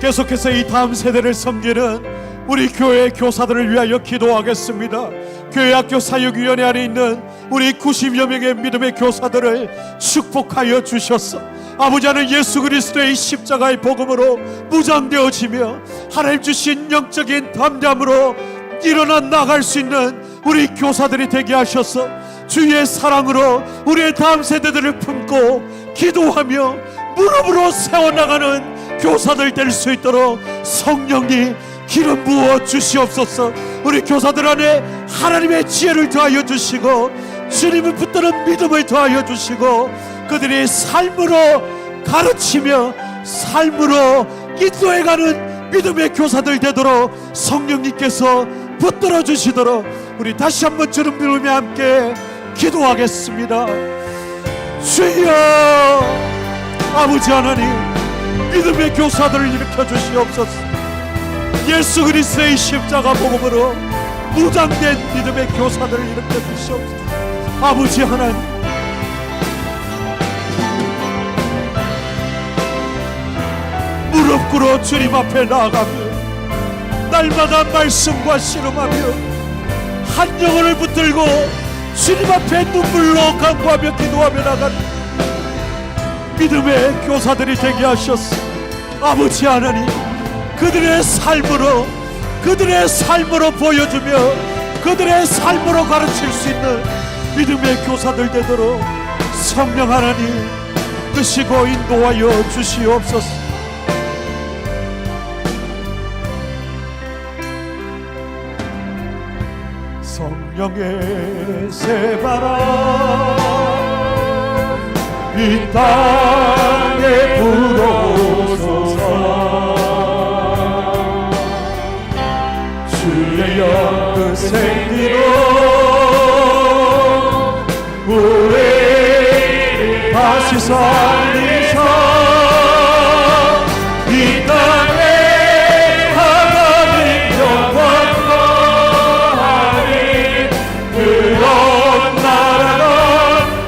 계속해서 이 다음 세대를 섬기는 우리 교회 교사들을 위하여 기도하겠습니다. 교회학교 사역위원회 안에 있는 우리 90여 명의 믿음의 교사들을 축복하여 주셔서 아버지 하나님, 예수 그리스도의 십자가의 복음으로 무장되어지며 하나님 주신 영적인 담대함으로 일어나 나갈 수 있는 우리 교사들이 되게 하셔서 주의 사랑으로 우리의 다음 세대들을 품고 기도하며 무릎으로 세워나가는 교사들 될 수 있도록 성령님 기름 부어 주시옵소서. 우리 교사들 안에 하나님의 지혜를 더하여 주시고 주님을 붙드는 믿음을 더하여 주시고 그들이 삶으로 가르치며 삶으로 인도해가는 믿음의 교사들 되도록 성령님께서 붙들어 주시도록 우리 다시 한번 주님 부르며 함께 기도하겠습니다. 주여, 아버지 하나님, 믿음의 교사들을 일으켜 주시옵소서. 예수 그리스도의 십자가 복음으로 무장된 믿음의 교사들을 일으켜 주시옵소서. 아버지 하나님, 무릎 꿇어 주님 앞에 나아가며 날마다 말씀과 씨름하며 한 영혼을 붙들고 주님 앞에 눈물로 간구하며 기도하며 나가는 믿음의 교사들이 되게 하셨어. 아버지 하나님, 그들의 삶으로 보여주며 그들의 삶으로 가르칠 수 있는 믿음의 교사들 되도록 성령 하나님 드시고 인도하여 주시옵소서. 성령의 새바람 이 땅에 불어오소서. 주의 영그 생기로 우리 다시 살리사 이 땅에 하나님 영광 거하리. 그런 나라가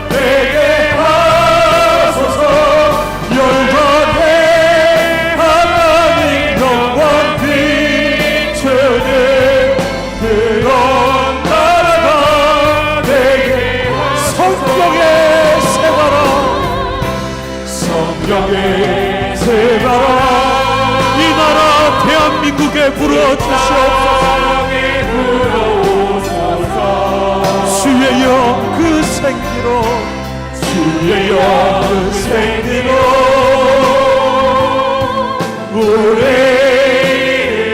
되게 하소서. 열방에 하나님 영광 비추는 그런 나라가 되게. 성령의 새바람, 성령의 새바람 이 나라 대한민국에 불어주시옵소서. 주의 영 그 생기로, 주의 영 그 생기로 우리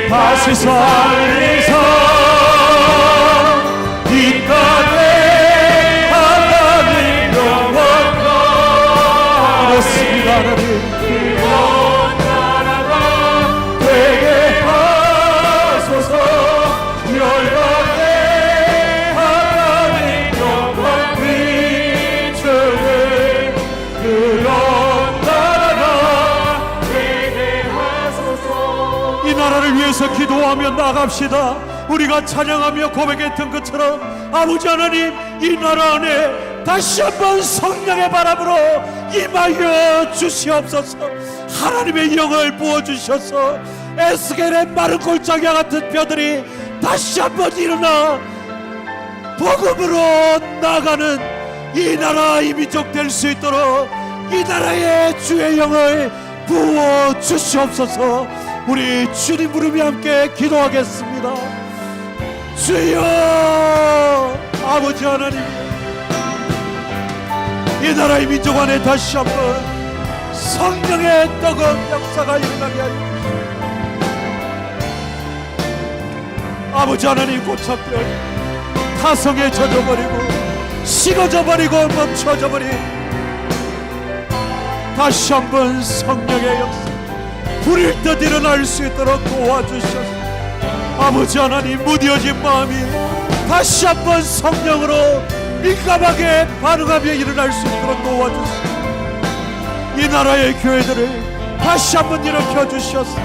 다시 살리사 이 땅에 하나님 영광 그렇습니다. 하나님 그런 나라가 되게 하소서. 열방에 하나님 영광 비추는 그런 나라가 되게 하소서. 이 나라를 위해서 기도하며 나갑시다. 우리가 찬양하며 고백했던 것처럼 아버지 하나님, 이 나라 안에 다시 한번 성령의 바람으로 임하여 주시옵소서. 하나님의 영을 부어주셔서 에스겔의 마른 골짜기와 같은 뼈들이 다시 한번 일어나 복음으로 나가는 이 나라 이 민족 될 수 있도록 이 나라에 주의 영을 부어 주시옵소서. 우리 주님 부르며 함께 기도하겠습니다. 주여, 아버지 하나님, 이 나라의 민족 안에 다시 한번 성령의 뜨거운 역사가 일어나게 하여 주시옵소서. 아버지 하나님, 고착되어 타성에 젖어버리고 식어져버리고 멈춰져버린 다시 한번 성령의 역사 불일 듯 일어날 수 있도록 도와주셔서 아버지 하나님, 무뎌진 마음이 다시 한번 성령으로 민감하게 반응하며 일어날 수 있도록 도와주시고 이 나라의 교회들을 다시 한번 일으켜 주셔서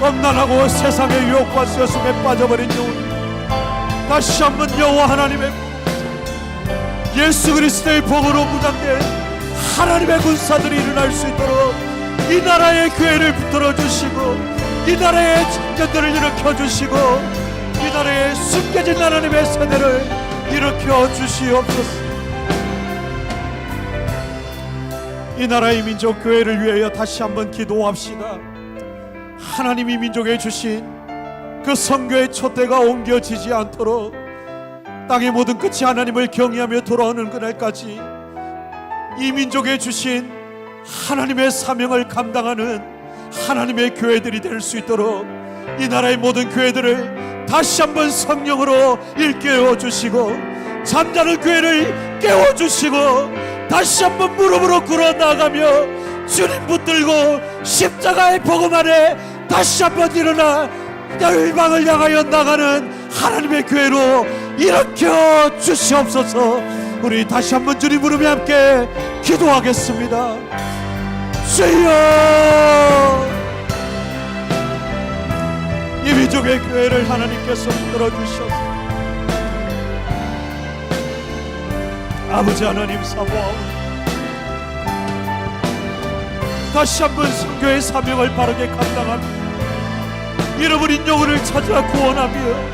엄난하고 세상의 유혹과 세속에 빠져버린 영혼 다시 한번 여호와 하나님의 예수 그리스도의 복으로 무장된 하나님의 군사들이 일어날 수 있도록 이 나라의 교회를 붙들어 주시고 이 나라의 청년들을 일으켜 주시고 이 나라의 숨겨진 하나님의 세대를 일으켜 주시옵소서. 이 나라의 민족 교회를 위하여 다시 한번 기도합시다. 하나님이 민족에 주신 그 선교의 촛대가 옮겨지지 않도록 땅의 모든 끝이 하나님을 경외하며 돌아오는 그날까지 이 민족에 주신 하나님의 사명을 감당하는 하나님의 교회들이 될 수 있도록 이 나라의 모든 교회들을 다시 한번 성령으로 일깨워 주시고 잠자는 교회를 깨워 주시고 다시 한번 무릎으로 꿇어 나가며 주님 붙들고 십자가의 복음 안에 다시 한번 일어나 열방을 향하여 나가는 하나님의 교회로 일으켜 주시옵소서. 우리 다시 한번 주님 부르며 함께 기도하겠습니다. 주여, 이 민족의 교회를 하나님께서 흔들어 주셔서 아버지 하나님 사모하오. 다시 한번 선교의 사명을 바르게 감당하며 잃어버린 영혼을 찾아 구원하며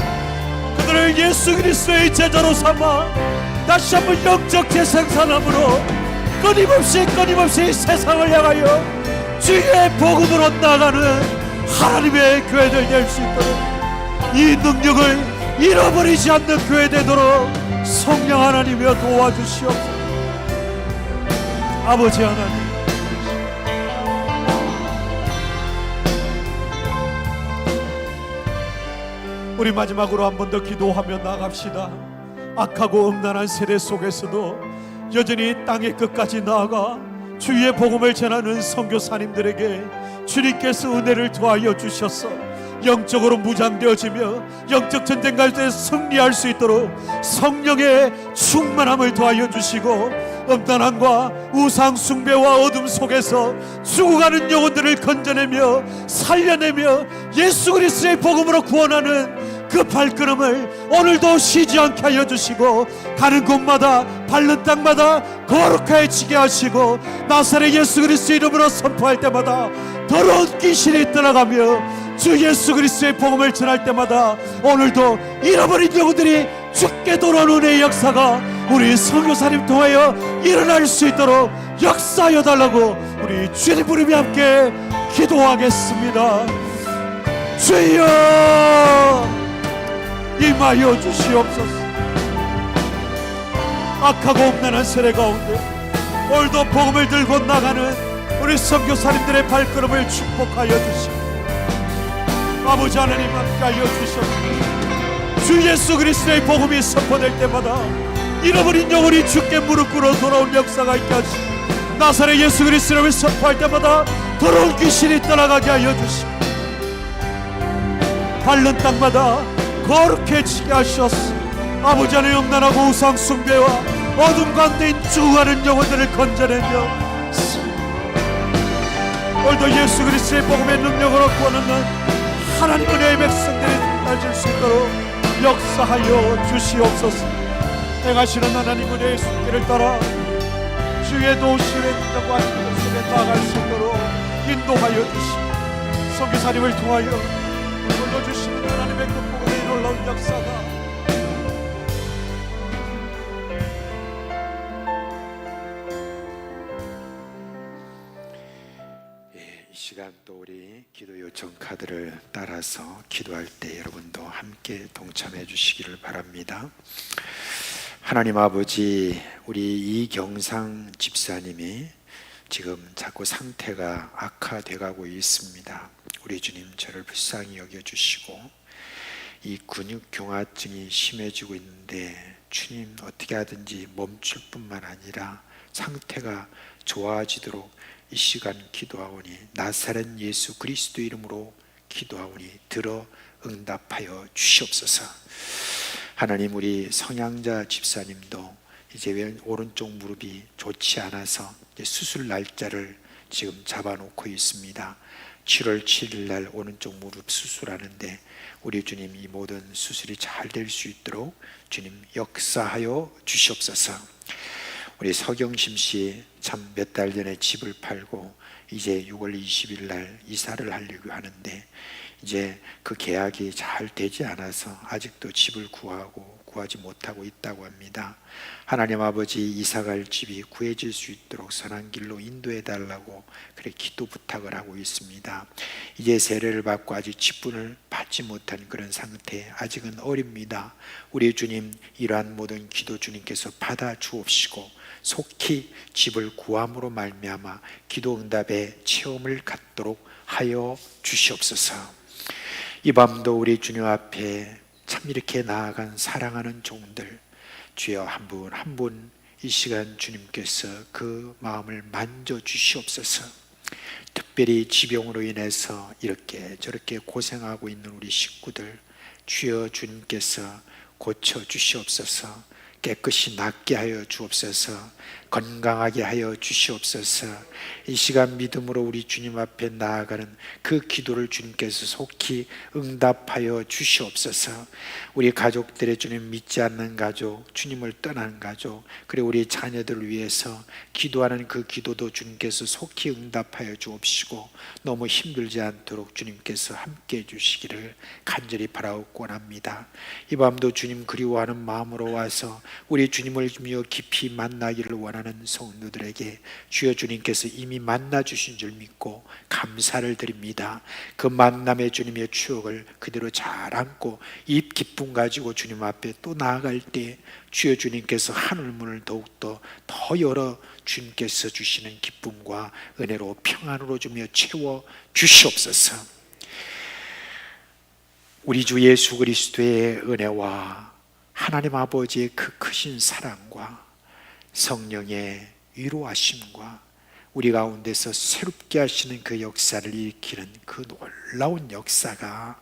그들을 예수 그리스도의 제자로 삼아 다시 한번 영적 재생산함으로 끊임없이 세상을 향하여 주의 복음으로 나아가는 하나님의 교회들 될 수 있도록 이 능력을 잃어버리지 않는 교회 되도록 성령 하나님이여 도와주시옵소서. 아버지 하나님, 우리 마지막으로 한 번 더 기도하며 나갑시다. 악하고 음란한 세대 속에서도 여전히 땅의 끝까지 나아가 주의 복음을 전하는 선교사님들에게 주님께서 은혜를 더하여 주셔서 영적으로 무장되어지며 영적 전쟁 갈 때 승리할 수 있도록 성령의 충만함을 더하여 주시고 음란함과 우상 숭배와 어둠 속에서 죽어가는 영혼들을 건져내며 살려내며 예수 그리스도의 복음으로 구원하는 그 발걸음을 오늘도 쉬지 않게 하여 주시고 가는 곳마다 밟는 땅마다 거룩해지게 하시고 나사렛 예수 그리스도 이름으로 선포할 때마다 더러운 귀신이 떠나가며 주 예수 그리스도의 복음을 전할 때마다 오늘도 잃어버린 영혼들이 죽게 돌아오는 은혜의 역사가 우리 선교사님 통하여 일어날 수 있도록 역사하여 달라고 우리 주님 부름이 함께 기도하겠습니다. 주여 임하여 주시옵소서. 악하고 음란한 세례 가운데 오늘도 복음을 들고 나가는 우리 선교사님들의 발걸음을 축복하여 주시고 아버지 하나님 함께하여 주셔서 주 예수 그리스도의 복음이 선포될 때마다 잃어버린 영혼이 주께 무릎 꿇어 돌아온 역사가 있게 하시고 나사렛 예수 그리스도를 선포할 때마다 더러운 귀신이 떠나가게 하여 주시고 밟는 땅마다 거룩해지게 하셨소. 아버지 하나님 음란하고 우상 숭배와 어둠 가운데 죽어가는 영혼들을 건져내며 오늘도 예수 그리스도의 복음의 능력으로 구원하는 하나님 은혜의 백성들이 달질 수 있도록 역사하여 주시옵소서. 행하시는 하나님 은혜의 손길을 따라 주의 도우심의 뜻과 하나님 속에 나아갈 수 있도록 인도하여 주시고 선교사님을 통하여 불러주시는 하나님의 그 복음의 놀라운 역사가 이 시간 또 우리 기도 요청 카드를 따라서 기도할 때 여러분도 함께 동참해 주시기를 바랍니다. 하나님 아버지, 우리 이경상 집사님이 지금 자꾸 상태가 악화돼 가고 있습니다. 우리 주님 저를 불쌍히 여겨주시고 이 근육경화증이 심해지고 있는데 주님 어떻게 하든지 멈출 뿐만 아니라 상태가 좋아지도록 이 시간 기도하오니 나사렛 예수 그리스도 이름으로 기도하오니 들어 응답하여 주시옵소서. 하나님, 우리 성향자 집사님도 이제 오른쪽 무릎이 좋지 않아서 이제 수술 날짜를 지금 잡아놓고 있습니다. 7월 7일 날 오른쪽 무릎 수술하는데 우리 주님 이 모든 수술이 잘 될 수 있도록 주님 역사하여 주시옵소서. 우리 서경심 씨 참 몇 달 전에 집을 팔고 이제 6월 20일 날 이사를 하려고 하는데 이제 그 계약이 잘 되지 않아서 아직도 집을 구하지 못하고 있다고 합니다. 하나님 아버지, 이사갈 집이 구해질 수 있도록 선한 길로 인도해 달라고 그래 기도 부탁을 하고 있습니다. 이제 세례를 받고 아직 직분을 받지 못한 그런 상태, 아직은 어립니다. 우리 주님, 이러한 모든 기도 주님께서 받아 주옵시고 속히 집을 구함으로 말미암아 기도 응답의 체험을 갖도록 하여 주시옵소서. 이 밤도 우리 주님 앞에 참 이렇게 나아간 사랑하는 종들, 주여 한 분 한 분 이 시간 주님께서 그 마음을 만져 주시옵소서. 특별히 지병으로 인해서 이렇게 저렇게 고생하고 있는 우리 식구들, 주여 주님께서 고쳐 주시옵소서. 깨끗이 낫게 하여 주옵소서. 건강하게 하여 주시옵소서. 이 시간 믿음으로 우리 주님 앞에 나아가는 그 기도를 주님께서 속히 응답하여 주시옵소서. 우리 가족들의 주님 믿지 않는 가족, 주님을 떠나는 가족, 그리고 우리 자녀들을 위해서 기도하는 그 기도도 주님께서 속히 응답하여 주옵시고 너무 힘들지 않도록 주님께서 함께해 주시기를 간절히 바라옵고 원합니다. 이 밤도 주님 그리워하는 마음으로 와서 우리 주님을 주며 깊이 만나기를 원하는 성도들에게 주여 주님께서 이미 만나 주신 줄 믿고 감사를 드립니다. 그 만남의 주님의 추억을 그대로 잘 안고 이 기쁨 가지고 주님 앞에 또 나아갈 때 주여 주님께서 하늘문을 더욱더 더 열어 주님께서 주시는 기쁨과 은혜로 평안으로 주며 채워 주시옵소서. 우리 주 예수 그리스도의 은혜와 하나님 아버지의 그 크신 사랑과 성령의 위로하심과 우리 가운데서 새롭게 하시는 그 역사를 일으키는 그 놀라운 역사가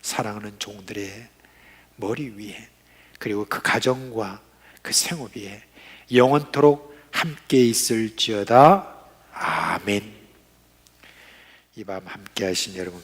사랑하는 종들의 머리 위에 그리고 그 가정과 그 생업 위에 영원토록 함께 있을지어다. 아멘. 이 밤 함께 하신 여러분